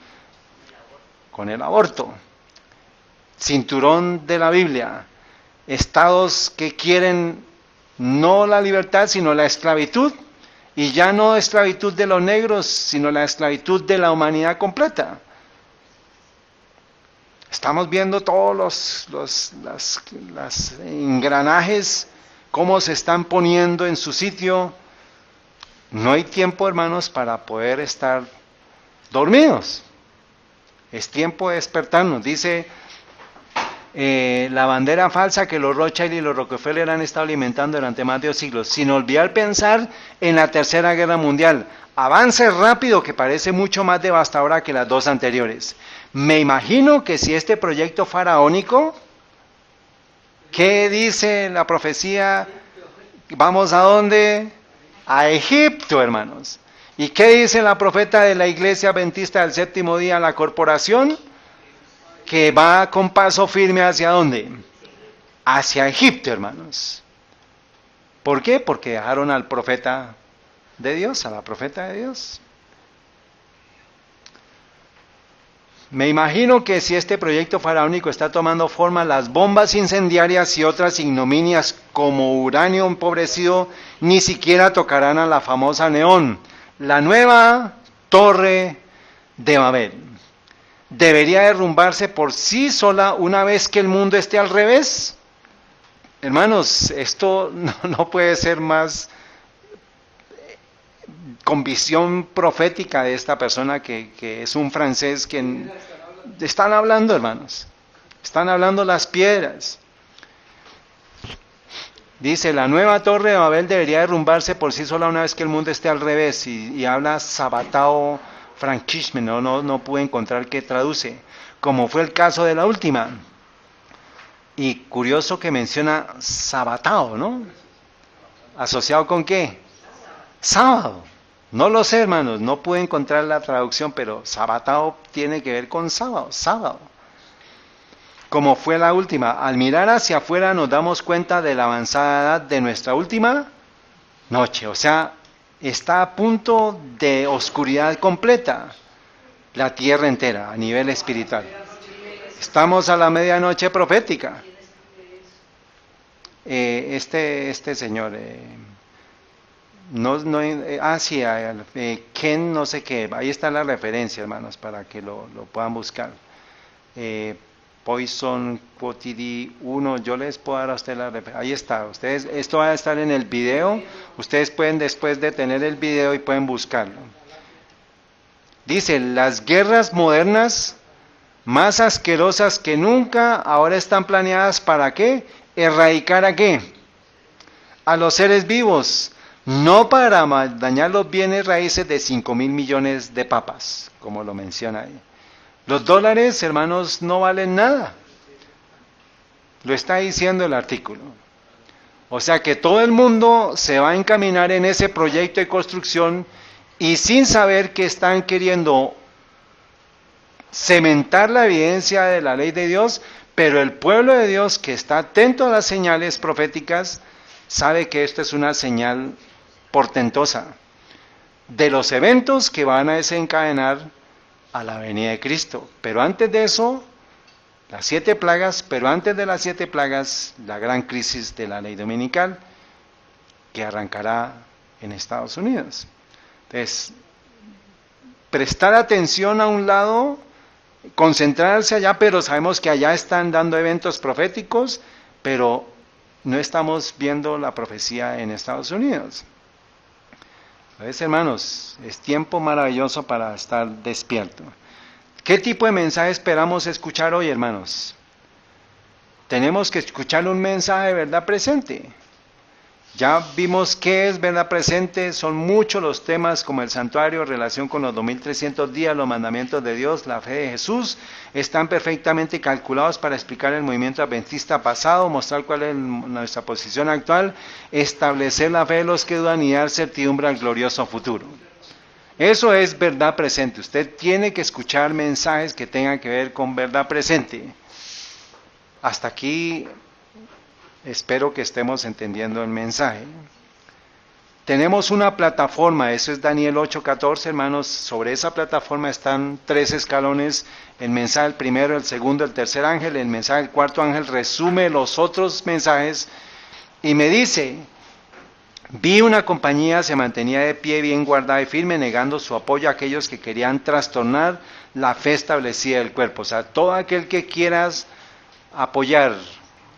Con el aborto. Cinturón de la Biblia. Estados que quieren no la libertad, sino la esclavitud. Y ya no esclavitud de los negros, sino la esclavitud de la humanidad completa. Estamos viendo todos los engranajes, cómo se están poniendo en su sitio. No hay tiempo, hermanos, para poder estar dormidos. Es tiempo de despertarnos. Dice la bandera falsa que los Rothschild y los Rockefeller han estado alimentando durante más de 2 siglos, sin olvidar pensar en la Tercera Guerra Mundial. Avance rápido que parece mucho más devastadora que las dos anteriores. Me imagino que si este proyecto faraónico, ¿qué dice la profecía? ¿Vamos a dónde? A Egipto, hermanos. ¿Y qué dice la profeta de la Iglesia Adventista del Séptimo Día, la corporación? Que va con paso firme ¿hacia dónde? Hacia Egipto, hermanos. ¿Por qué? Porque dejaron al profeta de Dios, a la profeta de Dios. Me imagino que si este proyecto faraónico está tomando forma, las bombas incendiarias y otras ignominias como uranio empobrecido ni siquiera tocarán a la famosa Neón, la nueva torre de Babel. ¿Debería derrumbarse por sí sola una vez que el mundo esté al revés? Hermanos, esto no puede ser más con visión profética de esta persona que es un francés que están hablando, hermanos. Están hablando las piedras. Dice, la nueva torre de Babel debería derrumbarse por sí sola una vez que el mundo esté al revés. Y habla Sabatao Frankisme, no pude encontrar qué traduce, como fue el caso de la última. Y curioso que menciona Sabatao, ¿no? ¿Asociado con qué? Sábado. No lo sé, hermanos, no pude encontrar la traducción, pero Sabatao tiene que ver con sábado. Como fue la última. Al mirar hacia afuera nos damos cuenta de la avanzada edad de nuestra última noche. O sea, está a punto de oscuridad completa la tierra entera a nivel espiritual. Estamos a la medianoche profética. Este señor, Ken no sé qué, ahí está la referencia, hermanos, para que lo puedan buscar. Poison Quotidi 1, yo les puedo dar a ustedes la referencia, ahí está, ustedes, esto va a estar en el video, ustedes pueden después detener el video y pueden buscarlo. Dice, las guerras modernas, más asquerosas que nunca, ahora están planeadas ¿para qué? ¿Erradicar a qué? A los seres vivos, no para dañar los bienes raíces de 5.000 millones de papas, como lo menciona ahí. Los dólares, hermanos, no valen nada. Lo está diciendo el artículo. O sea que todo el mundo se va a encaminar en ese proyecto de construcción y sin saber que están queriendo cementar la evidencia de la ley de Dios, pero el pueblo de Dios que está atento a las señales proféticas sabe que esto es una señal portentosa de los eventos que van a desencadenar a la venida de Cristo. Pero antes de eso, las 7 plagas, pero antes de las 7 plagas, la gran crisis de la ley dominical que arrancará en Estados Unidos. Entonces, prestar atención a un lado, concentrarse allá, pero sabemos que allá están dando eventos proféticos, pero no estamos viendo la profecía en Estados Unidos. Entonces, hermanos, es tiempo maravilloso para estar despierto. ¿Qué tipo de mensaje esperamos escuchar hoy, hermanos? Tenemos que escuchar un mensaje de verdad presente. Ya vimos qué es verdad presente, son muchos los temas como el santuario, relación con los 2300 días, los mandamientos de Dios, la fe de Jesús, están perfectamente calculados para explicar el movimiento adventista pasado, mostrar cuál es nuestra posición actual, establecer la fe de los que dudan y dar certidumbre al glorioso futuro. Eso es verdad presente. Usted tiene que escuchar mensajes que tengan que ver con verdad presente. Hasta aquí espero que estemos entendiendo el mensaje. Tenemos una plataforma, eso es Daniel 8:14, hermanos. Sobre esa plataforma están 3 escalones. El mensaje, el primero, el segundo, el tercer ángel. El mensaje del cuarto ángel resume los otros mensajes y me dice: vi una compañía se mantenía de pie, bien guardada y firme, negando su apoyo a aquellos que querían trastornar la fe establecida del cuerpo. O sea, todo aquel que quieras apoyar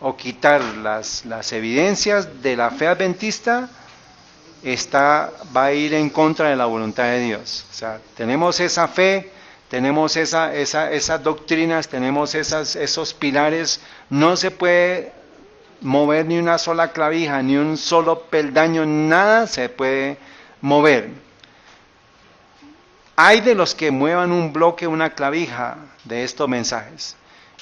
o quitar las evidencias de la fe adventista, va a ir en contra de la voluntad de Dios. O sea, tenemos esa fe, tenemos esas doctrinas, tenemos esos pilares, no se puede mover ni una sola clavija, ni un solo peldaño, nada se puede mover. Hay de los que muevan un bloque, una clavija de estos mensajes.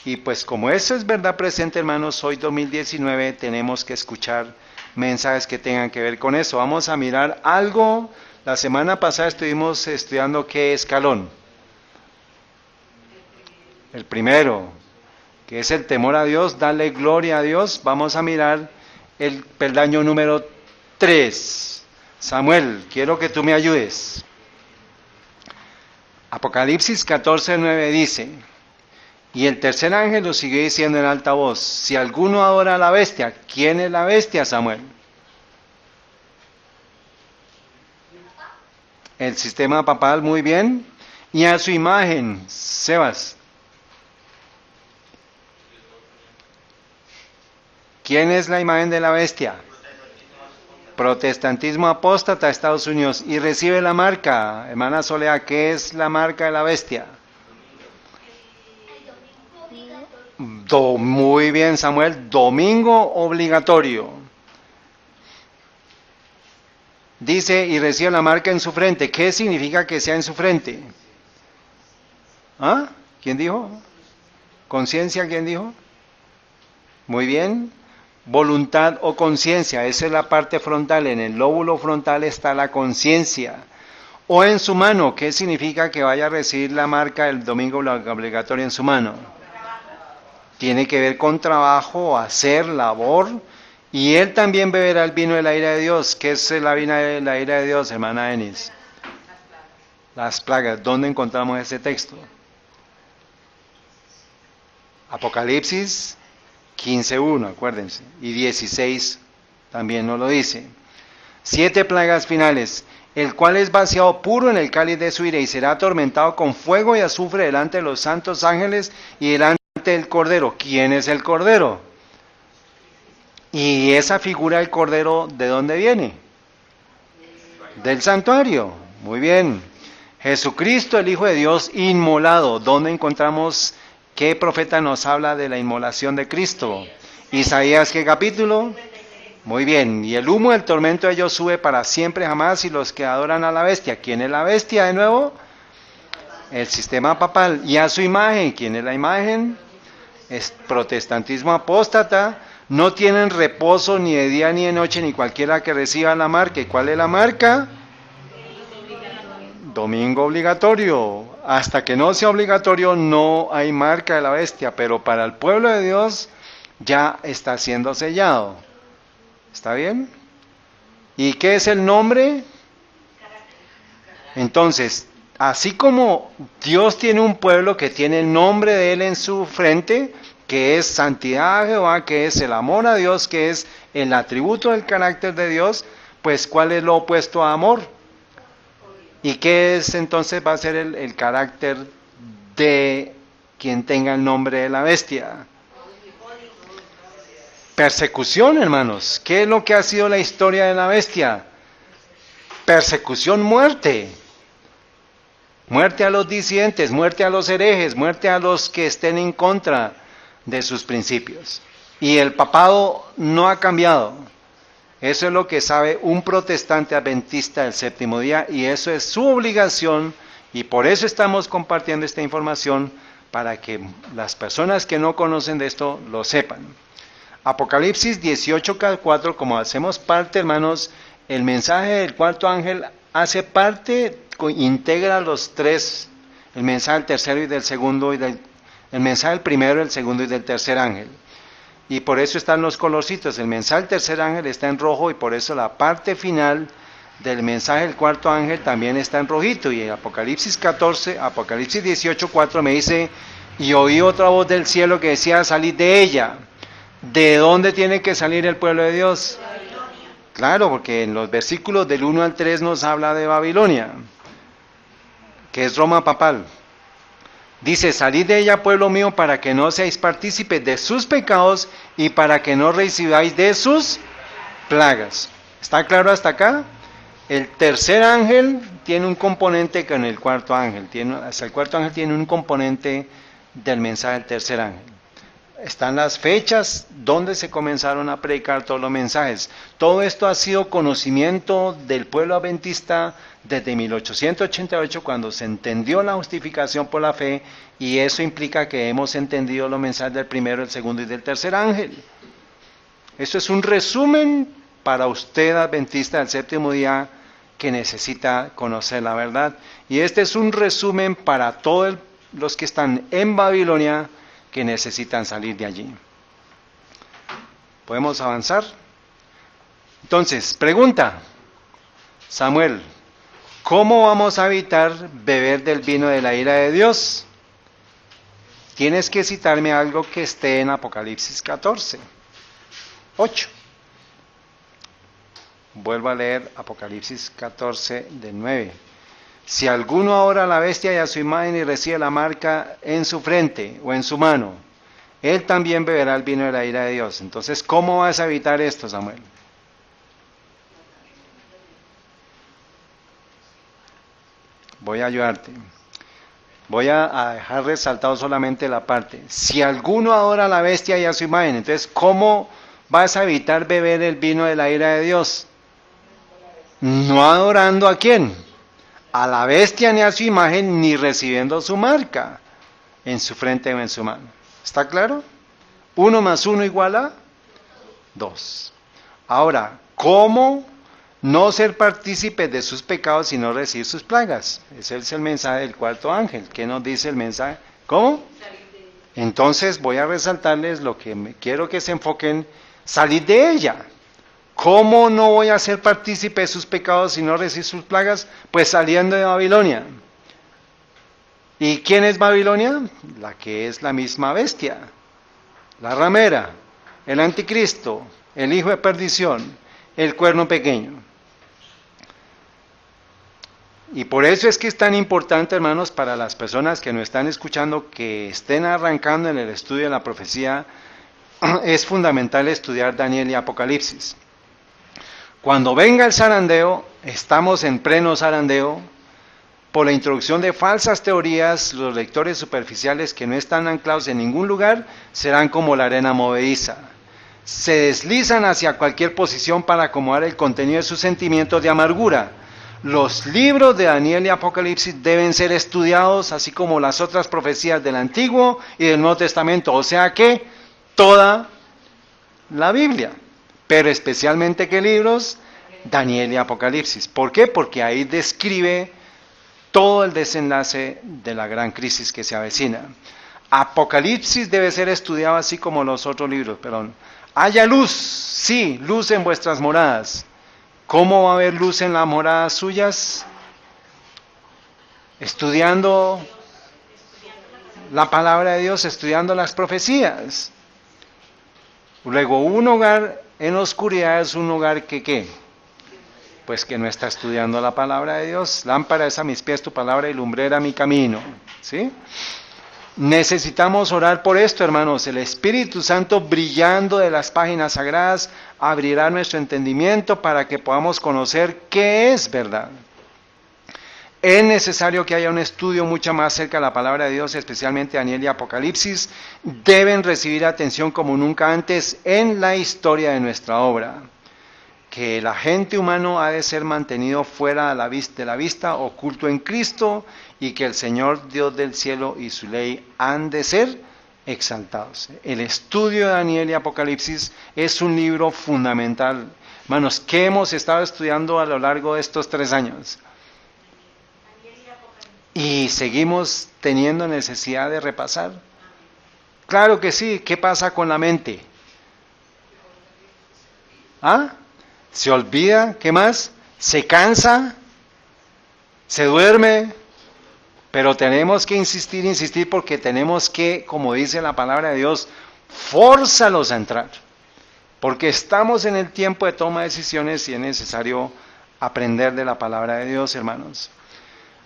Y pues como eso es verdad presente, hermanos, hoy 2019 tenemos que escuchar mensajes que tengan que ver con eso. Vamos a mirar algo. La semana pasada estuvimos estudiando qué escalón. El primero, que es el temor a Dios, darle gloria a Dios. Vamos a mirar el peldaño número 3. Samuel, quiero que tú me ayudes. Apocalipsis 14:9 dice: y el tercer ángel lo siguió diciendo en alta voz: si alguno adora a la bestia, ¿quién es la bestia, Samuel? El sistema papal, muy bien. Y a su imagen, Sebas. ¿Quién es la imagen de la bestia? Protestantismo apóstata, Estados Unidos. Y recibe la marca, hermana Soledad, ¿qué es la marca de la bestia? Muy bien, Samuel, domingo obligatorio. Dice, y recibe la marca en su frente. ¿Qué significa que sea en su frente? ¿Ah? ¿Quién dijo? ¿Conciencia? ¿Quién dijo? Muy bien. Voluntad o conciencia, esa es la parte frontal. En el lóbulo frontal está la conciencia. O en su mano, ¿qué significa que vaya a recibir la marca el domingo obligatorio en su mano? Tiene que ver con trabajo, hacer, labor. Y él también beberá el vino de la ira de Dios. ¿Qué es la vino de la ira de Dios, hermana Enis? Las plagas. ¿Dónde encontramos ese texto? Apocalipsis 15:1, acuérdense. Y 16 también nos lo dice. 7 plagas finales. El cual es vaciado puro en el cáliz de su ira y será atormentado con fuego y azufre delante de los santos ángeles y delante del Cordero. ¿Quién es el Cordero? Y esa figura del Cordero, ¿de dónde viene? Del santuario. Muy bien. Jesucristo, el Hijo de Dios, inmolado. ¿Dónde encontramos qué profeta nos habla de la inmolación de Cristo? Isaías, ¿qué capítulo? Muy bien. Y el humo del tormento de ellos sube para siempre jamás, y los que adoran a la bestia. ¿Quién es la bestia de nuevo? El sistema papal. Y a su imagen. ¿Quién es la imagen? Es protestantismo apóstata. No tienen reposo ni de día ni de noche, ni cualquiera que reciba la marca. ¿Y cuál es la marca? Domingo obligatorio. Hasta que no sea obligatorio no hay marca de la bestia, pero para el pueblo de Dios ya está siendo sellado. ¿Está bien? ¿Y qué es el nombre? Entonces, así como Dios tiene un pueblo que tiene el nombre de Él en su frente, que es santidad a Jehová, que es el amor a Dios, que es el atributo del carácter de Dios, pues ¿cuál es lo opuesto a amor? ¿Y qué es entonces va a ser el carácter de quien tenga el nombre de la bestia? Persecución, hermanos. ¿Qué es lo que ha sido la historia de la bestia? Persecución, muerte. Muerte a los disidentes, muerte a los herejes, muerte a los que estén en contra de sus principios. Y el papado no ha cambiado. Eso es lo que sabe un protestante adventista del séptimo día, y eso es su obligación, y por eso estamos compartiendo esta información, para que las personas que no conocen de esto lo sepan. Apocalipsis 18:4, como hacemos parte, hermanos, el mensaje del cuarto ángel hace parte, integra los tres, el mensaje del tercero y del segundo, el mensaje del primero, el segundo y del tercer ángel. Y por eso están los colorcitos. El mensaje del tercer ángel está en rojo, y por eso la parte final del mensaje del cuarto ángel también está en rojito. Y en Apocalipsis 18:4 me dice: y oí otra voz del cielo que decía: salid de ella. ¿De dónde tiene que salir el pueblo de Dios? Babilonia. Claro, porque en los versículos del 1 al 3 nos habla de Babilonia, que es Roma papal. Dice: salid de ella, pueblo mío, para que no seáis partícipes de sus pecados y para que no recibáis de sus plagas. ¿Está claro hasta acá? El tercer ángel tiene un componente con el cuarto ángel. Hasta el cuarto ángel tiene un componente del mensaje del tercer ángel. Están las fechas donde se comenzaron a predicar todos los mensajes. Todo esto ha sido conocimiento del pueblo adventista desde 1888, cuando se entendió la justificación por la fe, y eso implica que hemos entendido los mensajes del primero, del segundo y del tercer ángel. Esto es un resumen para usted, adventista del séptimo día, que necesita conocer la verdad. Y este es un resumen para todos los que están en Babilonia, que necesitan salir de allí. ¿Podemos avanzar? Entonces, pregunta, Samuel, ¿cómo vamos a evitar beber del vino de la ira de Dios? Tienes que citarme algo que esté en Apocalipsis 14, 8. Vuelvo a leer Apocalipsis 14, del 9. Si alguno adora a la bestia y a su imagen y recibe la marca en su frente o en su mano, él también beberá el vino de la ira de Dios. Entonces, ¿cómo vas a evitar esto, Samuel? Voy a ayudarte. Voy a dejar resaltado solamente la parte. Si alguno adora a la bestia y a su imagen, entonces, ¿cómo vas a evitar beber el vino de la ira de Dios? No adorando a quién. A la bestia ni a su imagen, ni recibiendo su marca en su frente o en su mano. ¿Está claro? 1 más 1 igual a 2. Ahora, ¿cómo no ser partícipes de sus pecados y no recibir sus plagas? Ese es el mensaje del cuarto ángel. ¿Qué nos dice el mensaje? ¿Cómo? Entonces voy a resaltarles lo que quiero que se enfoquen: salir de ella. ¿Cómo no voy a ser partícipe de sus pecados y no recibir sus plagas? Pues saliendo de Babilonia. ¿Y quién es Babilonia? La que es la misma bestia, la ramera, el anticristo, el hijo de perdición, el cuerno pequeño. Y por eso es que es tan importante, hermanos, para las personas que nos están escuchando, que estén arrancando en el estudio de la profecía, es fundamental estudiar Daniel y Apocalipsis. Cuando venga el zarandeo, estamos en pleno zarandeo, por la introducción de falsas teorías, los lectores superficiales que no están anclados en ningún lugar serán como la arena movediza. Se deslizan hacia cualquier posición para acomodar el contenido de sus sentimientos de amargura. Los libros de Daniel y Apocalipsis deben ser estudiados, así como las otras profecías del Antiguo y del Nuevo Testamento, o sea que toda la Biblia. Pero especialmente, ¿qué libros? Daniel y Apocalipsis. ¿Por qué? Porque ahí describe todo el desenlace de la gran crisis que se avecina. Apocalipsis debe ser estudiado así como los otros libros, perdón. Haya luz, sí, luz en vuestras moradas. ¿Cómo va a haber luz en las moradas suyas? Estudiando la palabra de Dios, estudiando las profecías. Luego, un hogar en oscuridad es un hogar que, ¿qué? Pues que no está estudiando la palabra de Dios. Lámpara es a mis pies tu palabra y lumbrera mi camino. ¿Sí? Necesitamos orar por esto, hermanos. El Espíritu Santo, brillando de las páginas sagradas, abrirá nuestro entendimiento para que podamos conocer qué es verdad. Es necesario que haya un estudio mucho más cerca de la palabra de Dios, especialmente Daniel y Apocalipsis. Deben recibir atención como nunca antes en la historia de nuestra obra. Que el agente humano ha de ser mantenido fuera de la vista, oculto en Cristo, y que el Señor Dios del cielo y su ley han de ser exaltados. El estudio de Daniel y Apocalipsis es un libro fundamental. Hermanos, ¿qué hemos estado estudiando a lo largo de estos 3 años? Y seguimos teniendo necesidad de repasar. Claro que sí. ¿Qué pasa con la mente? ¿Ah? Se olvida, ¿qué más? Se cansa, se duerme, pero tenemos que insistir porque tenemos que, como dice la palabra de Dios, fórzalos a entrar, porque estamos en el tiempo de toma de decisiones y es necesario aprender de la palabra de Dios, hermanos.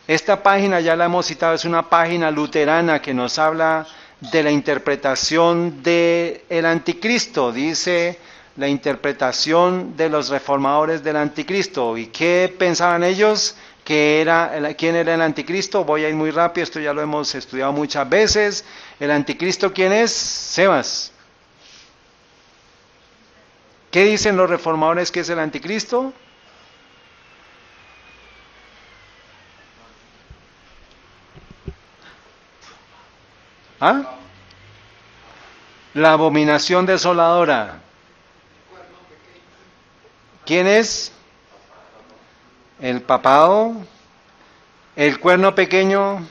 Esta página, ya la hemos citado, es una página luterana que nos habla de la interpretación del anticristo. Dice la interpretación de los reformadores del anticristo. ¿Y qué pensaban ellos? ¿Quién era el anticristo? Voy a ir muy rápido, esto ya lo hemos estudiado muchas veces. ¿El anticristo quién es? Sebas. ¿Qué dicen los reformadores que es el anticristo? ¿Ah? La abominación desoladora. ¿Quién es? El papado, el cuerno pequeño,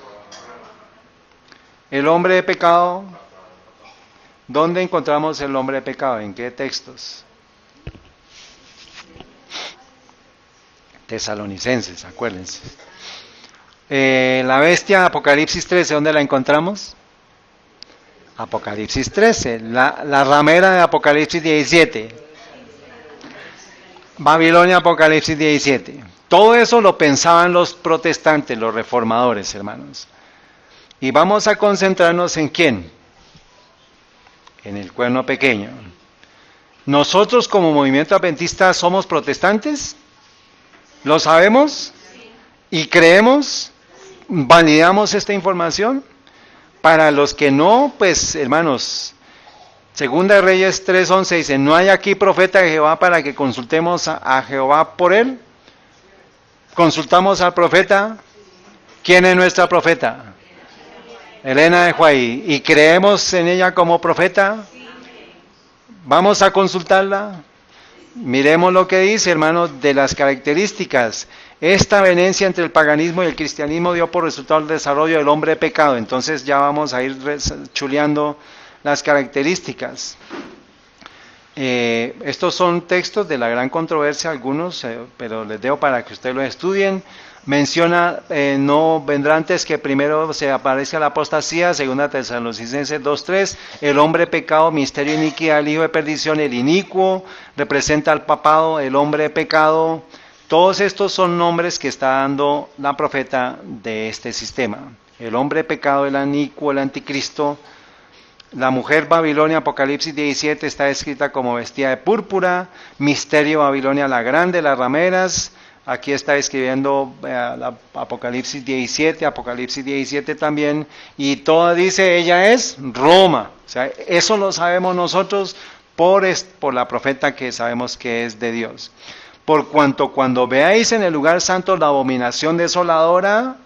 el hombre de pecado. ¿Dónde encontramos el hombre de pecado? ¿En qué textos? Tesalonicenses, acuérdense. La bestia, Apocalipsis 13, ¿dónde la encontramos? Apocalipsis 13, la ramera de Apocalipsis 17. Babilonia, Apocalipsis 17. Todo eso lo pensaban los protestantes, los reformadores, hermanos. Y vamos a concentrarnos en ¿quién? En el cuerno pequeño. ¿Nosotros como movimiento adventista somos protestantes? ¿Lo sabemos? ¿Y creemos? ¿Validamos esta información? Para los que no, pues hermanos, Segunda de Reyes 3:11 dice, ¿no hay aquí profeta de Jehová para que consultemos a Jehová por él? ¿Consultamos al profeta? ¿Quién es nuestra profeta? Elena de Huay. ¿Y creemos en ella como profeta? ¿Vamos a consultarla? Miremos lo que dice, hermanos, de las características. Esta venencia entre el paganismo y el cristianismo dio por resultado el desarrollo del hombre de pecado. Entonces ya vamos a ir chuleando las características. Estos son textos de la gran controversia, algunos, pero les dejo para que ustedes lo estudien. Menciona, no vendrá antes que primero se aparezca la apostasía, segunda Tesalonicenses 2:3, el hombre pecado, misterio iniquidad, el hijo de perdición, el inicuo, representa al papado, el hombre pecado. Todos estos son nombres que está dando la profeta de este sistema. El hombre pecado, el inicuo, el anticristo. La mujer Babilonia, Apocalipsis 17, está escrita como vestida de púrpura. Misterio Babilonia la grande, las rameras. Aquí está escribiendo Apocalipsis 17 también. Y todo dice, ella es Roma. O sea, eso lo sabemos nosotros por la profeta que sabemos que es de Dios. Por cuanto cuando veáis en el lugar santo la abominación desoladora,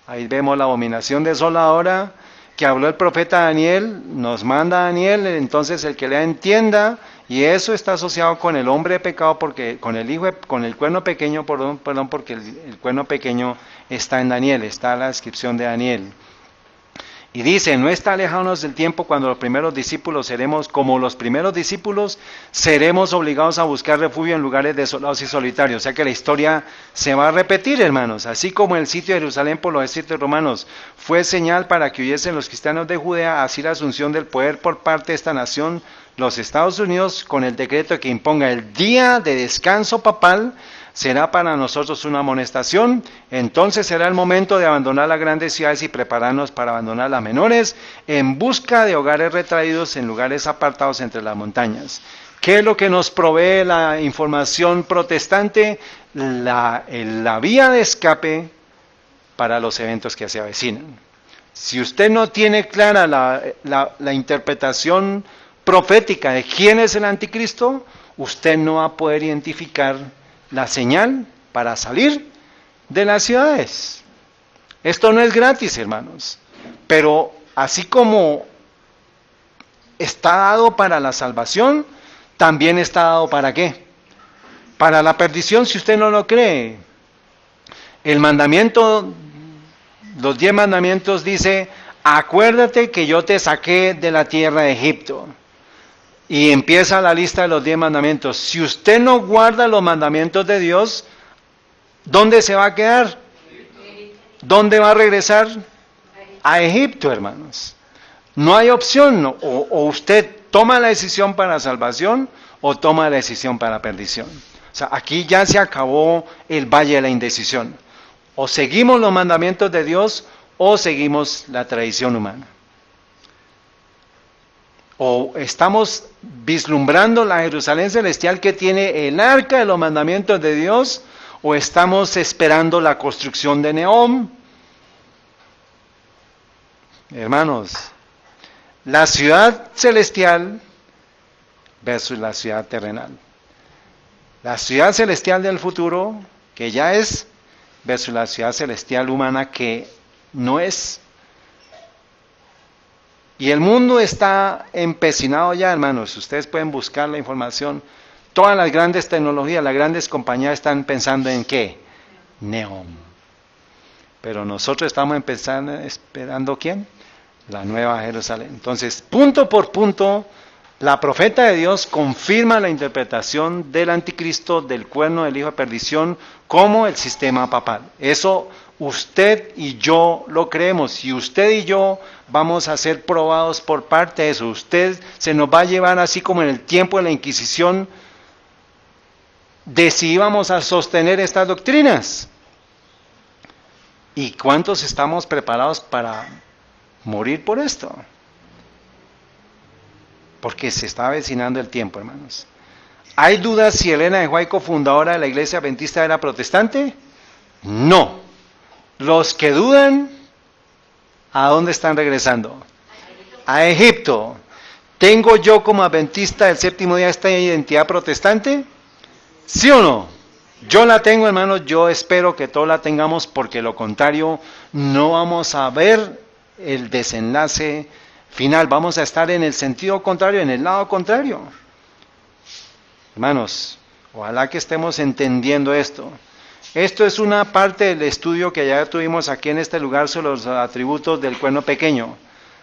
ahí vemos la abominación desoladora, que habló el profeta Daniel, nos manda Daniel, entonces el que lea entienda, y eso está asociado con el hombre de pecado, porque con el cuerno pequeño, porque el cuerno pequeño está en Daniel, está en la descripción de Daniel. Y dice, no está alejados del tiempo cuando los primeros discípulos seremos obligados a buscar refugio en lugares desolados y solitarios. O sea que la historia se va a repetir, hermanos. Así como el sitio de Jerusalén por los ejércitos romanos fue señal para que huyesen los cristianos de Judea, así la asunción del poder por parte de esta nación, los Estados Unidos, con el decreto que imponga el día de descanso papal, será para nosotros una amonestación. Entonces será el momento de abandonar las grandes ciudades y prepararnos para abandonar las menores en busca de hogares retraídos en lugares apartados entre las montañas. ¿Qué es lo que nos provee la información protestante? La vía de escape para los eventos que se avecinan. Si usted no tiene clara la interpretación profética de quién es el anticristo, usted no va a poder identificar la señal para salir de las ciudades. Esto no es gratis, hermanos, pero así como está dado para la salvación, también está dado ¿para qué? Para la perdición, si usted no lo cree. El mandamiento, los 10 mandamientos dice, acuérdate que yo te saqué de la tierra de Egipto. Y empieza la lista de los 10 mandamientos. Si usted no guarda los mandamientos de Dios, ¿dónde se va a quedar? ¿Dónde va a regresar? A Egipto, hermanos. No hay opción. ¿No? O usted toma la decisión para salvación o toma la decisión para perdición. O sea, aquí ya se acabó el valle de la indecisión. O seguimos los mandamientos de Dios o seguimos la tradición humana. O estamos vislumbrando la Jerusalén celestial que tiene el arca de los mandamientos de Dios, o estamos esperando la construcción de Nehom. Hermanos, la ciudad celestial versus la ciudad terrenal. La ciudad celestial del futuro, que ya es, versus la ciudad celestial humana que no es. Y el mundo está empecinado ya, hermanos. Ustedes pueden buscar la información. Todas las grandes tecnologías, las grandes compañías están pensando en ¿qué? Nehom. Pero nosotros estamos esperando ¿quién? La nueva Jerusalén. Entonces, punto por punto, la profeta de Dios confirma la interpretación del anticristo, del cuerno del hijo de perdición, como el sistema papal. Eso usted y yo lo creemos, y usted y yo vamos a ser probados por parte de eso. Usted se nos va a llevar así como en el tiempo de la Inquisición, de si íbamos a sostener estas doctrinas. ¿Y cuántos estamos preparados para morir por esto? Porque se está avecinando el tiempo, hermanos. ¿Hay dudas si Elena de White, fundadora de la Iglesia Adventista, era protestante? No. Los que dudan, ¿a dónde están regresando? A Egipto. ¿Tengo yo como adventista del séptimo día esta identidad protestante? ¿Sí o no? Yo la tengo, hermanos. Yo espero que todos la tengamos, porque lo contrario no vamos a ver el desenlace final. Vamos a estar en el sentido contrario, en el lado contrario. Hermanos, ojalá que estemos entendiendo esto. Esto es una parte del estudio que ya tuvimos aquí en este lugar sobre los atributos del cuerno pequeño.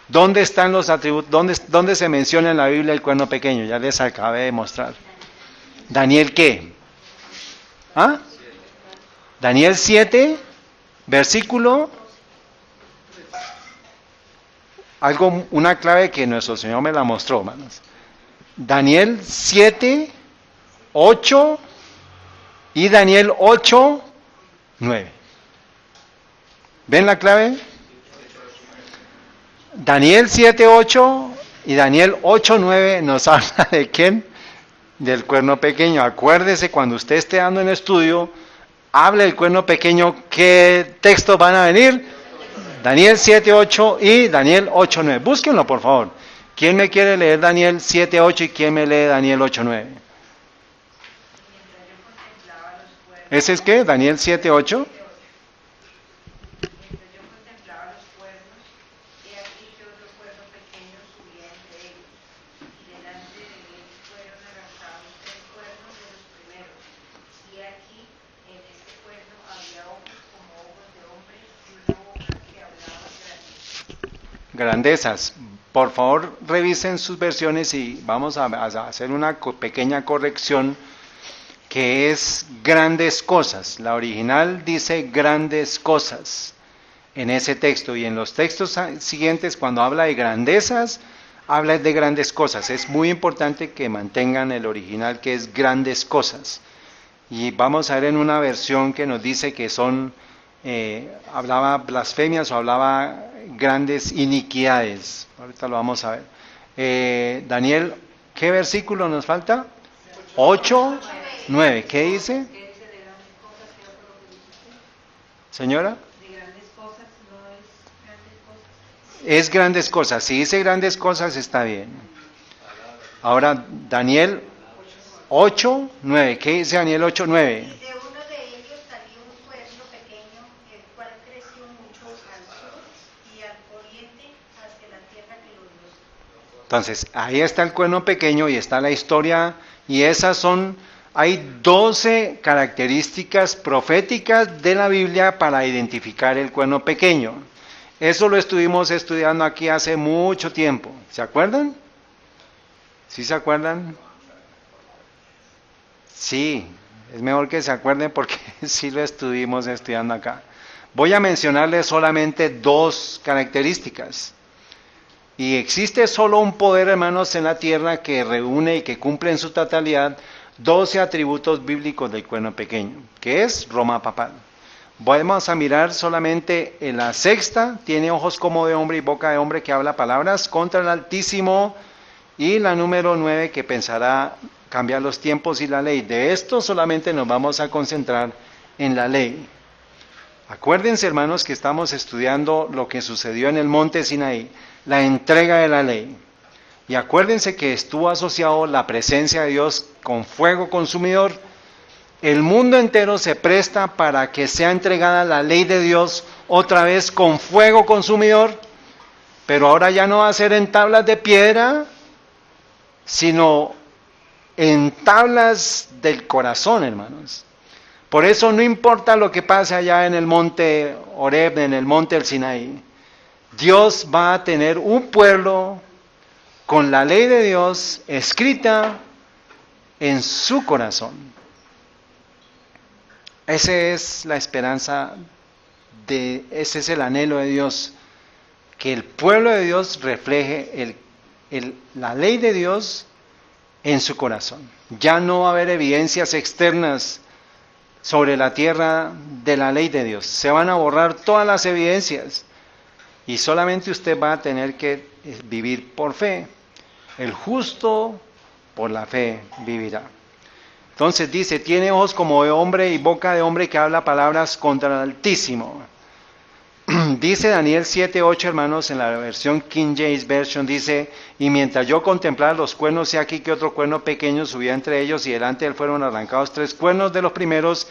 ¿Dónde están los atributos? ¿Dónde se menciona en la Biblia el cuerno pequeño? Ya les acabé de mostrar. ¿Daniel qué? ¿Ah? Daniel 7, versículo. Una clave que nuestro Señor me la mostró, hermanos. Daniel 7, 8 y Daniel 8, 9. ¿Ven la clave? Daniel 7, 8 y Daniel 8, 9 nos habla de ¿quién? Del cuerno pequeño. Acuérdese, cuando usted esté dando en estudio, hable del cuerno pequeño, ¿qué textos van a venir? Daniel 7, 8 y Daniel 8, 9. Búsquenlo, por favor. ¿Quién me quiere leer Daniel 7, 8 y quién me lee Daniel 8, 9? ¿Ese es qué? ¿Daniel 7, 8? Grandezas. Por favor, revisen sus versiones y vamos a hacer una pequeña corrección, que es grandes cosas. La original dice grandes cosas en ese texto, y en los textos siguientes, cuando habla de grandezas, habla de grandes cosas. Es muy importante que mantengan el original, que es grandes cosas. Y vamos a ver en una versión que nos dice que son, hablaba blasfemias o hablaba grandes iniquidades. Ahorita lo vamos a ver. Daniel, ¿qué versículo nos falta? 8, 9. ¿Qué dice? Señora. Es grandes cosas. Si dice grandes cosas, está bien. Ahora, Daniel 8, 9. ¿Qué dice Daniel 8, 9? Entonces, ahí está el cuerno pequeño y está la historia, y esas son, hay 12 características proféticas de la Biblia para identificar el cuerno pequeño. Eso lo estuvimos estudiando aquí hace mucho tiempo. ¿Se acuerdan? ¿Sí se acuerdan? Sí, es mejor que se acuerden porque sí lo estuvimos estudiando acá. Voy a mencionarles solamente 2 características. Y existe solo un poder, hermanos, en la tierra que reúne y que cumple en su totalidad 12 atributos bíblicos del cuerno pequeño, que es Roma papal. Vamos a mirar solamente en la sexta: tiene ojos como de hombre y boca de hombre que habla palabras contra el Altísimo Y la número 9 que pensará cambiar los tiempos y la ley. De esto solamente nos vamos a concentrar en la ley. Acuérdense, hermanos, que estamos estudiando lo que sucedió en el monte Sinaí, la entrega de la ley. Y acuérdense que estuvo asociado la presencia de Dios con fuego consumidor. El mundo entero se presta para que sea entregada la ley de Dios otra vez con fuego consumidor, pero ahora ya no va a ser en tablas de piedra, sino en tablas del corazón, hermanos. Por eso no importa lo que pase allá en el monte Horeb, en el monte del Sinaí, Dios va a tener un pueblo con la ley de Dios escrita en su corazón. Esa es la esperanza, ese es el anhelo de Dios, que el pueblo de Dios refleje la ley de Dios en su corazón. Ya no va a haber evidencias externas sobre la tierra de la ley de Dios. Se van a borrar todas las evidencias y solamente usted va a tener que vivir por fe. El justo por la fe vivirá. Entonces dice, tiene ojos como de hombre y boca de hombre que habla palabras contra el Altísimo. Dice Daniel 7:8, hermanos, en la versión King James Version, dice, y mientras yo contemplaba los cuernos, he aquí que otro cuerno pequeño subía entre ellos, y delante de él fueron arrancados 3 cuernos de los primeros,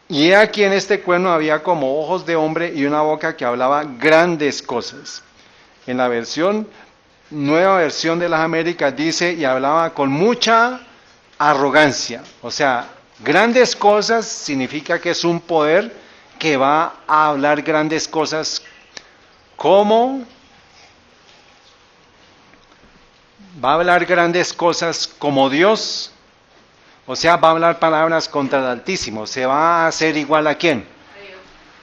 y he aquí en este cuerno había como ojos de hombre y una boca que hablaba grandes cosas. En la nueva versión de las Américas dice, y hablaba con mucha arrogancia. O sea, grandes cosas significa que es un poder que va a hablar grandes cosas. ¿Cómo? Va a hablar grandes cosas como Dios. O sea, va a hablar palabras contra el Altísimo. ¿Se va a hacer igual a quién?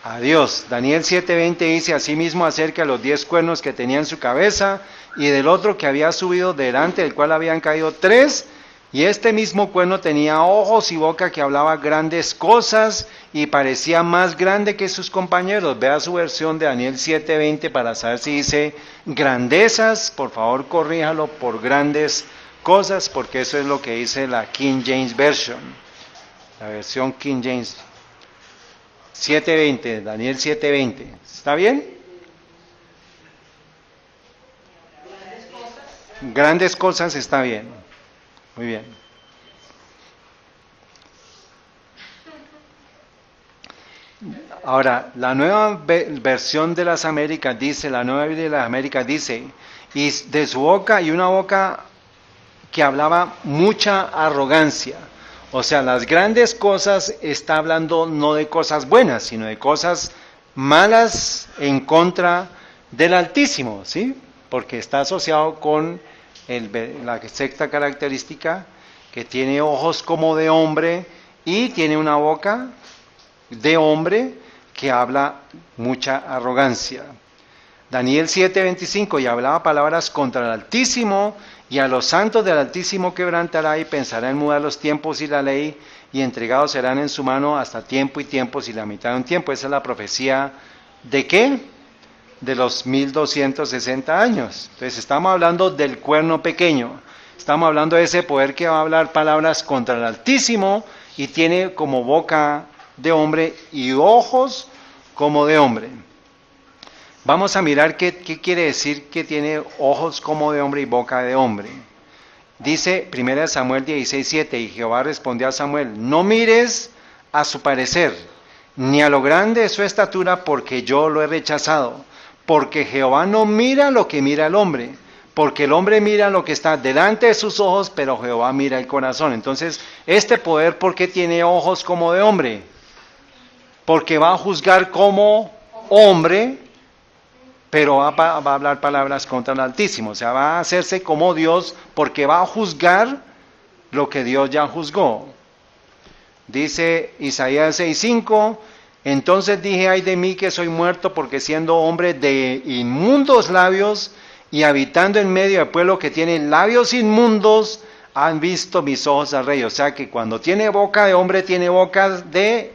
A Dios. Daniel 7:20 dice, asimismo acerca de los 10 cuernos que tenía en su cabeza, y del otro que había subido delante, del cual habían caído 3, y este mismo cuerno tenía ojos y boca que hablaba grandes cosas, y parecía más grande que sus compañeros. Vea su versión de Daniel 7:20 para saber si dice grandezas. Por favor, corríjalo por grandes cosas, porque eso es lo que dice la King James Version, la versión King James 7:20, Daniel 7:20. ¿Está bien? Grandes cosas está bien. Muy bien. Ahora, la nueva versión de las Américas dice, la nueva Biblia de las Américas dice, y de su boca, y una boca que hablaba mucha arrogancia. O sea, las grandes cosas está hablando no de cosas buenas, sino de cosas malas en contra del Altísimo, ¿sí? Porque está asociado con la sexta característica, que tiene ojos como de hombre y tiene una boca de hombre que habla mucha arrogancia. Daniel 7:25, y hablaba palabras contra el Altísimo, y a los santos del Altísimo quebrantará, y pensará en mudar los tiempos y la ley, y entregados serán en su mano hasta tiempo y tiempos y la mitad de un tiempo. Esa es la profecía ¿de qué? De los 1260 años. Entonces estamos hablando del cuerno pequeño, estamos hablando de ese poder que va a hablar palabras contra el Altísimo, y tiene como boca de hombre y ojos como de hombre. Vamos a mirar qué quiere decir que tiene ojos como de hombre y boca de hombre. Dice 1 Samuel 16:7, y Jehová respondió a Samuel, no mires a su parecer, ni a lo grande de su estatura, porque yo lo he rechazado. Porque Jehová no mira lo que mira el hombre, porque el hombre mira lo que está delante de sus ojos, pero Jehová mira el corazón. Entonces, este poder, ¿por qué tiene ojos como de hombre? Porque va a juzgar como hombre, pero va a hablar palabras contra el Altísimo. O sea, va a hacerse como Dios, porque va a juzgar lo que Dios ya juzgó. Dice Isaías 6:5, entonces dije, ay de mí que soy muerto, porque siendo hombre de inmundos labios y habitando en medio de pueblo que tiene labios inmundos, han visto mis ojos al Rey. O sea que cuando tiene boca de hombre, tiene boca de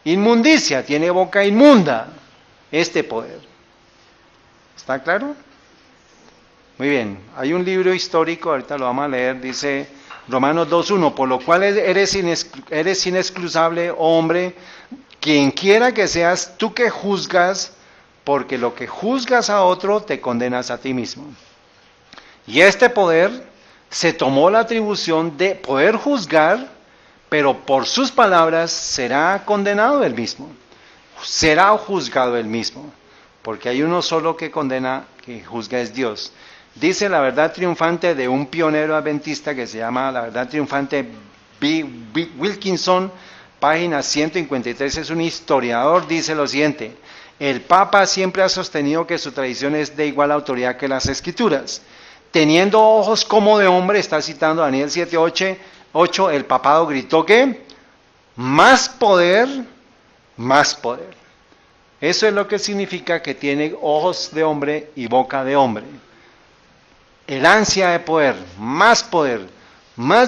inmundicia, tiene boca inmunda, este poder. ¿Está claro? Muy bien, hay un libro histórico, ahorita lo vamos a leer, dice Romanos 2.1, por lo cual eres inexcusable, hombre, quien quiera que seas, tú que juzgas, porque lo que juzgas a otro te condenas a ti mismo. Y este poder se tomó la atribución de poder juzgar, pero por sus palabras será condenado él mismo, será juzgado él mismo, porque hay uno solo que condena, que juzga es Dios. Dice La Verdad Triunfante de un pionero adventista que se llama La Verdad Triunfante, Wilkinson, página 153, es un historiador, dice lo siguiente: el Papa siempre ha sostenido que su tradición es de igual autoridad que las Escrituras. Teniendo ojos como de hombre, está citando Daniel 7:8, el papado gritó que más poder, más poder. Eso es lo que significa que tiene ojos de hombre y boca de hombre. El ansia de poder, más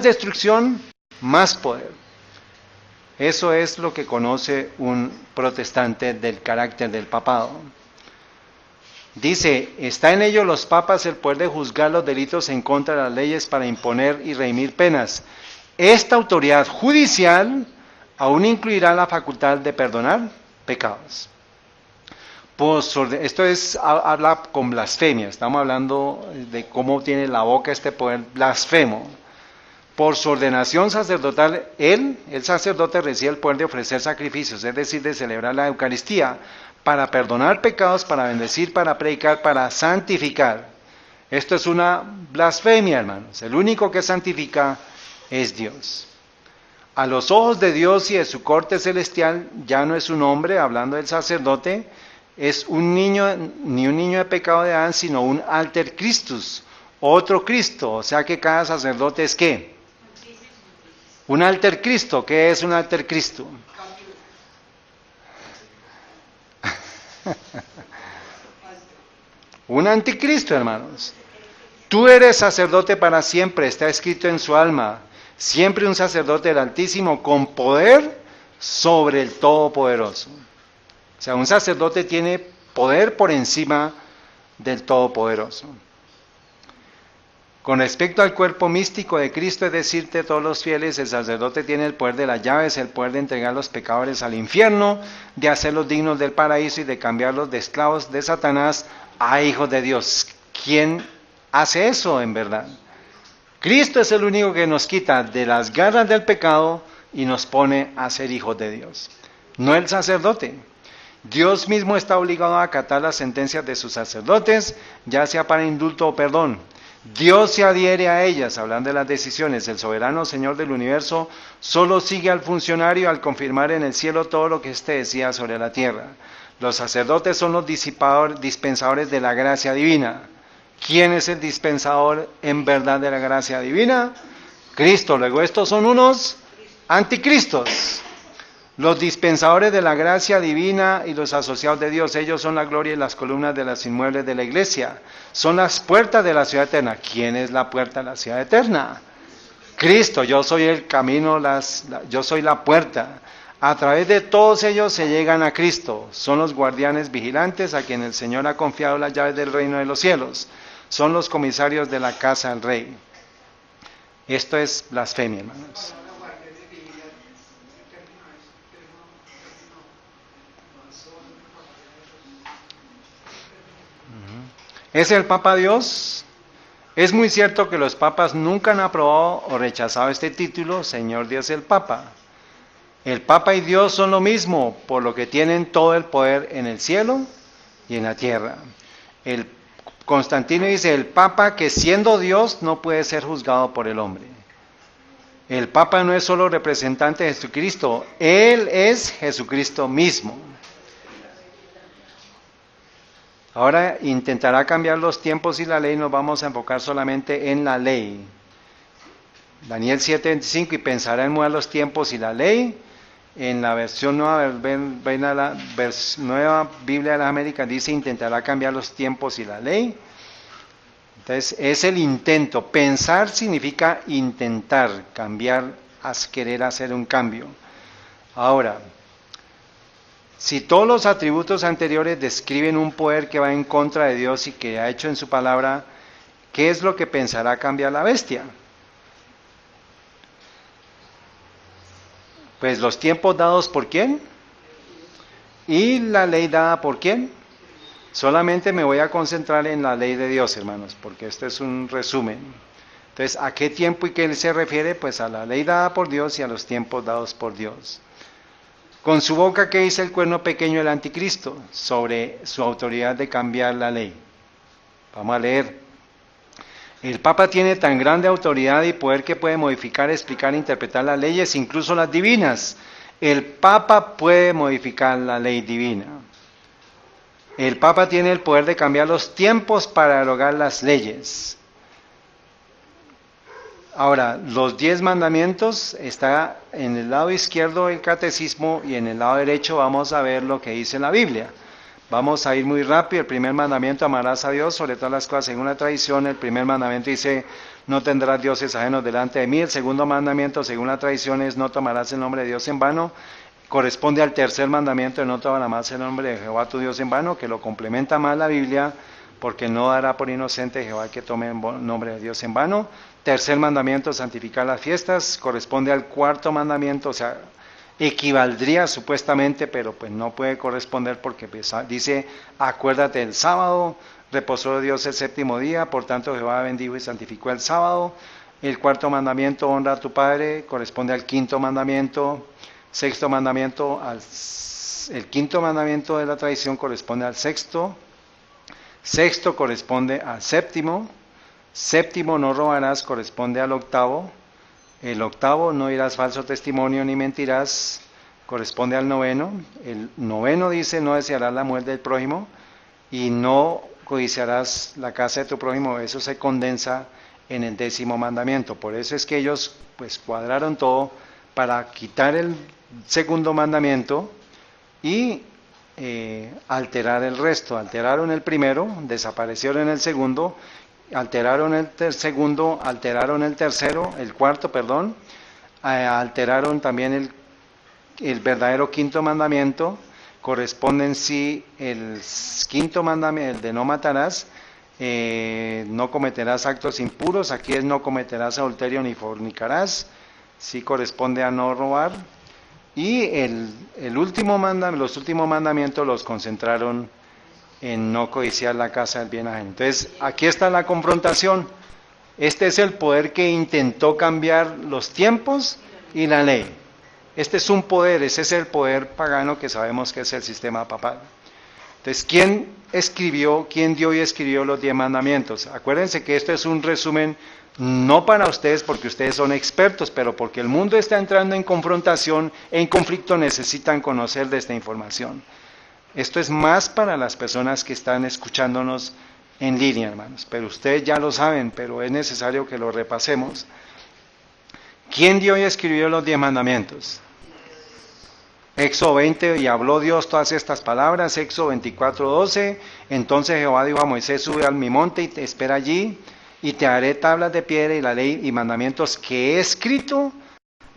destrucción, más poder. Eso es lo que conoce un protestante del carácter del papado. Dice, está en ellos los papas el poder de juzgar los delitos en contra de las leyes para imponer y redimir penas. Esta autoridad judicial aún incluirá la facultad de perdonar pecados. Esto habla con blasfemia, estamos hablando de cómo tiene la boca este poder blasfemo. Por su ordenación sacerdotal, el sacerdote recibe el poder de ofrecer sacrificios, es decir, de celebrar la Eucaristía, para perdonar pecados, para bendecir, para predicar, para santificar. Esto es una blasfemia, hermanos. El único que santifica es Dios. A los ojos de Dios y de su corte celestial, ya no es un hombre, hablando del sacerdote, es un niño, ni un niño de pecado de Adán, sino un alter Christus, otro Cristo. O sea que cada sacerdote es ¿qué? Un alter Cristo. ¿Qué es un alter Cristo? Un anticristo, hermanos. Tú eres sacerdote para siempre, está escrito en su alma. Siempre un sacerdote del Altísimo con poder sobre el Todopoderoso. O sea, un sacerdote tiene poder por encima del Todopoderoso. Con respecto al cuerpo místico de Cristo, es decir, de todos los fieles, el sacerdote tiene el poder de las llaves, el poder de entregar a los pecadores al infierno, de hacerlos dignos del paraíso y de cambiarlos de esclavos de Satanás a hijos de Dios. ¿Quién hace eso en verdad? Cristo es el único que nos quita de las garras del pecado y nos pone a ser hijos de Dios, no el sacerdote. Dios mismo está obligado a acatar las sentencias de sus sacerdotes, ya sea para indulto o perdón. Dios se adhiere a ellas, hablando de las decisiones. El soberano Señor del universo solo sigue al funcionario al confirmar en el cielo todo lo que éste decía sobre la tierra. Los sacerdotes son los dispensadores de la gracia divina. ¿Quién es el dispensador en verdad de la gracia divina? Cristo. Luego estos son unos anticristos. Los dispensadores de la gracia divina y los asociados de Dios, ellos son la gloria y las columnas de las inmuebles de la iglesia. Son las puertas de la ciudad eterna. ¿Quién es la puerta de la ciudad eterna? Cristo. Yo soy el camino, yo soy la puerta. A través de todos ellos se llegan a Cristo. Son los guardianes vigilantes a quien el Señor ha confiado las llaves del reino de los cielos. Son los comisarios de la casa del rey. Esto es blasfemia, hermanos. ¿Es el Papa Dios? Es muy cierto que los papas nunca han aprobado o rechazado este título, Señor Dios el Papa. El Papa y Dios son lo mismo, por lo que tienen todo el poder en el cielo y en la tierra. Constantino dice, el Papa que siendo Dios no puede ser juzgado por el hombre. El Papa no es solo representante de Jesucristo, Él es Jesucristo mismo. Ahora intentará cambiar los tiempos y la ley, nos vamos a enfocar solamente en la ley. Daniel 7:25, y pensará en mudar los tiempos y la ley. En la versión nueva, nueva Biblia de las Américas dice, intentará cambiar los tiempos y la ley. Entonces es el intento. Pensar significa intentar cambiar, querer hacer un cambio. Ahora, si todos los atributos anteriores describen un poder que va en contra de Dios y que ha hecho en su palabra, ¿qué es lo que pensará cambiar la bestia? Pues los tiempos dados por quién y la ley dada por quién. Solamente me voy a concentrar en la ley de Dios, hermanos, porque este es un resumen. Entonces, ¿a qué tiempo y qué se refiere? Pues a la ley dada por Dios y a los tiempos dados por Dios. Con su boca, ¿qué dice el cuerno pequeño del anticristo? Sobre su autoridad de cambiar la ley. Vamos a leer. El Papa tiene tan grande autoridad y poder que puede modificar, explicar, interpretar las leyes, incluso las divinas. El Papa puede modificar la ley divina. El Papa tiene el poder de cambiar los tiempos para derogar las leyes. Ahora, los 10 mandamientos está en el lado izquierdo del catecismo y en el lado derecho vamos a ver lo que dice la Biblia. Vamos a ir muy rápido. El primer mandamiento, amarás a Dios sobre todas las cosas según la tradición. El primer mandamiento dice, no tendrás dioses ajenos delante de mí. El segundo mandamiento, según la tradición, es no tomarás el nombre de Dios en vano. Corresponde al tercer mandamiento de no tomar más el nombre de Jehová tu Dios en vano, que lo complementa más la Biblia, porque no dará por inocente Jehová que tome el nombre de Dios en vano. Tercer mandamiento, santificar las fiestas, corresponde al cuarto mandamiento, o sea, equivaldría supuestamente, pero pues no puede corresponder porque dice, acuérdate del sábado, reposó Dios el séptimo día, por tanto Jehová bendijo y santificó el sábado. El cuarto mandamiento, honra a tu padre, corresponde al quinto mandamiento. Sexto mandamiento, el quinto mandamiento de la tradición corresponde al sexto. Sexto corresponde al séptimo. Séptimo, no robarás, corresponde al octavo. El octavo, no dirás falso testimonio ni mentirás, corresponde al noveno. El noveno dice, no desearás la muerte del prójimo y no codiciarás la casa de tu prójimo. Eso se condensa en el décimo mandamiento. Por eso es que ellos pues cuadraron todo para quitar el segundo mandamiento y alterar el resto. Alteraron el primero, desaparecieron el segundo, alteraron el segundo, alteraron el tercero, el cuarto, perdón, alteraron también el verdadero quinto mandamiento. Corresponde en sí el quinto mandamiento, el de no matarás, no cometerás actos impuros, aquí es no cometerás adulterio ni fornicarás, sí corresponde a no robar. Y los últimos mandamientos los concentraron en no codiciar la casa del bien ajeno. Entonces, aquí está la confrontación. Este es el poder que intentó cambiar los tiempos y la ley. Este es un poder, ese es el poder pagano que sabemos que es el sistema papal. Entonces, ¿quién dio y escribió los 10 mandamientos? Acuérdense que esto es un resumen, no para ustedes porque ustedes son expertos, pero porque el mundo está entrando en confrontación, en conflicto, necesitan conocer de esta información. Esto es más para las personas que están escuchándonos en línea, hermanos, pero ustedes ya lo saben, pero es necesario que lo repasemos. ¿Quién dio y escribió los 10 mandamientos? Éxodo 20, y habló Dios todas estas palabras. Éxodo 24, 12, entonces Jehová dijo a Moisés, sube al mi monte y te espera allí, y te haré tablas de piedra y la ley y mandamientos que he escrito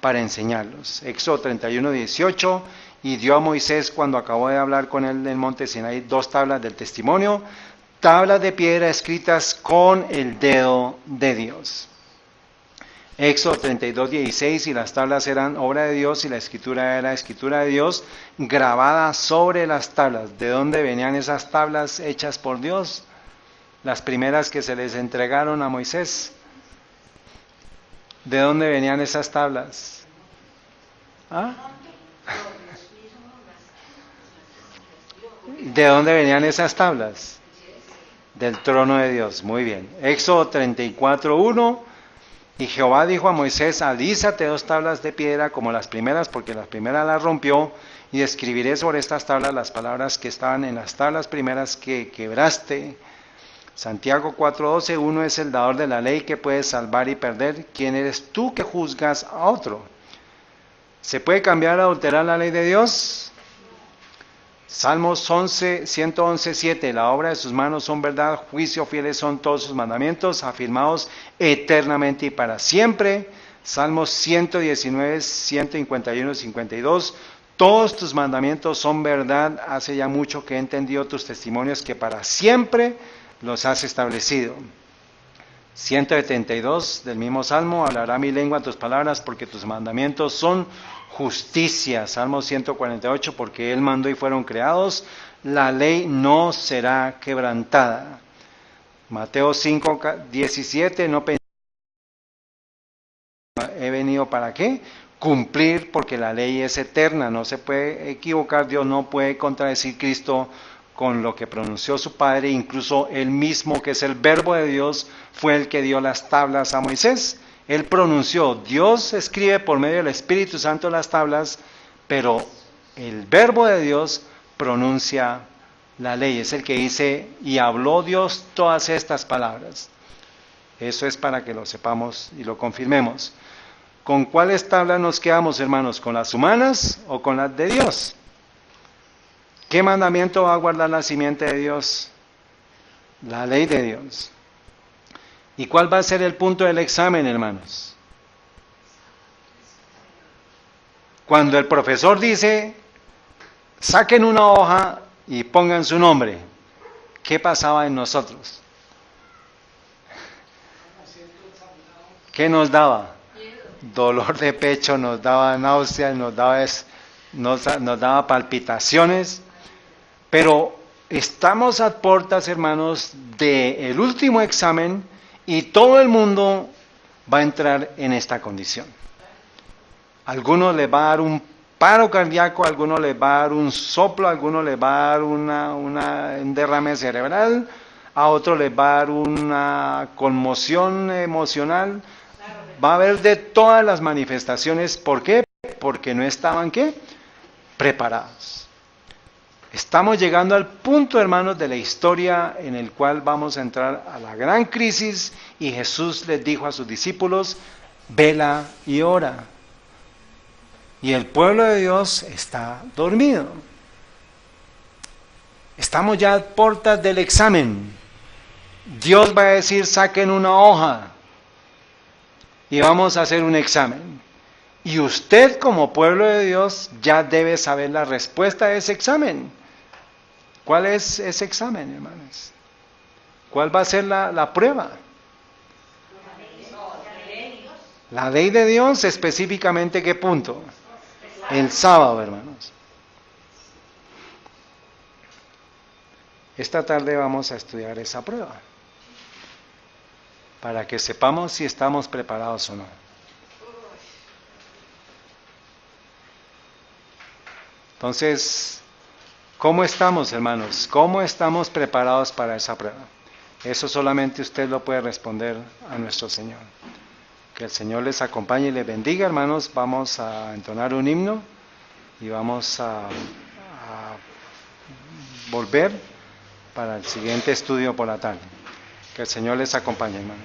para enseñarlos. Éxodo 31, 18, y dio a Moisés, cuando acabó de hablar con él en el monte Sinaí, 2 tablas del testimonio, tablas de piedra escritas con el dedo de Dios. Éxodo 32, 16, y las tablas eran obra de Dios y la escritura era escritura de Dios, grabada sobre las tablas. ¿De dónde venían esas tablas hechas por Dios? Las primeras que se les entregaron a Moisés. ¿De dónde venían esas tablas? ¿Ah? ¿De dónde venían esas tablas? Del trono de Dios. Muy bien. Éxodo 34, 1. Y Jehová dijo a Moisés, alízate 2 tablas de piedra como las primeras, porque las primeras las rompió, y escribiré sobre estas tablas las palabras que estaban en las tablas primeras que quebraste. Santiago 4:12, uno es el dador de la ley que puede salvar y perder. ¿Quién eres tú que juzgas a otro? ¿Se puede cambiar o alterar la ley de Dios? Salmos 111:7, la obra de sus manos son verdad, juicio fieles son todos sus mandamientos, afirmados eternamente y para siempre. Salmos 119, 151, 52, todos tus mandamientos son verdad, hace ya mucho que he entendido tus testimonios que para siempre los has establecido. 172 del mismo Salmo, hablará mi lengua tus palabras porque tus mandamientos son justicia. Salmo 148, porque Él mandó y fueron creados, la ley no será quebrantada. Mateo 5, 17, no pensé, he venido para qué, cumplir, porque la ley es eterna, no se puede equivocar, Dios no puede contradecir Cristo con lo que pronunció su Padre, incluso Él mismo, que es el verbo de Dios, fue el que dio las tablas a Moisés. Él pronunció, Dios escribe por medio del Espíritu Santo las tablas, pero el verbo de Dios pronuncia la ley, es el que dice, y habló Dios todas estas palabras. Eso es para que lo sepamos y lo confirmemos. ¿Con cuáles tablas nos quedamos, hermanos? ¿Con las humanas o con las de Dios? ¿Qué mandamiento va a guardar la simiente de Dios? La ley de Dios. ¿Y cuál va a ser el punto del examen, hermanos? Cuando el profesor dice, saquen una hoja y pongan su nombre, ¿qué pasaba en nosotros? ¿Qué nos daba? Dolor de pecho, nos daba náuseas, nos daba palpitaciones, pero estamos a puertas, hermanos, del último examen y todo el mundo va a entrar en esta condición. A algunos les va a dar un paro cardíaco, a algunos les va a dar un soplo, a algunos les va a dar un derrame cerebral, a otros les va a dar una conmoción emocional. Va a haber de todas las manifestaciones. ¿Por qué? Porque no estaban, ¿qué? Preparados. Estamos llegando al punto, hermanos, de la historia en el cual vamos a entrar a la gran crisis y Jesús les dijo a sus discípulos, vela y ora. Y el pueblo de Dios está dormido. Estamos ya a puertas del examen. Dios va a decir, saquen una hoja y vamos a hacer un examen. Y usted como pueblo de Dios ya debe saber la respuesta a ese examen. ¿Cuál es ese examen, hermanos? ¿Cuál va a ser la prueba? La ley de Dios, específicamente, ¿qué punto? El sábado, hermanos. Esta tarde vamos a estudiar esa prueba, para que sepamos si estamos preparados o no. Entonces, ¿cómo estamos, hermanos? ¿Cómo estamos preparados para esa prueba? Eso solamente usted lo puede responder a nuestro Señor. Que el Señor les acompañe y les bendiga, hermanos. Vamos a entonar un himno y vamos a volver para el siguiente estudio por la tarde. Que el Señor les acompañe, hermanos.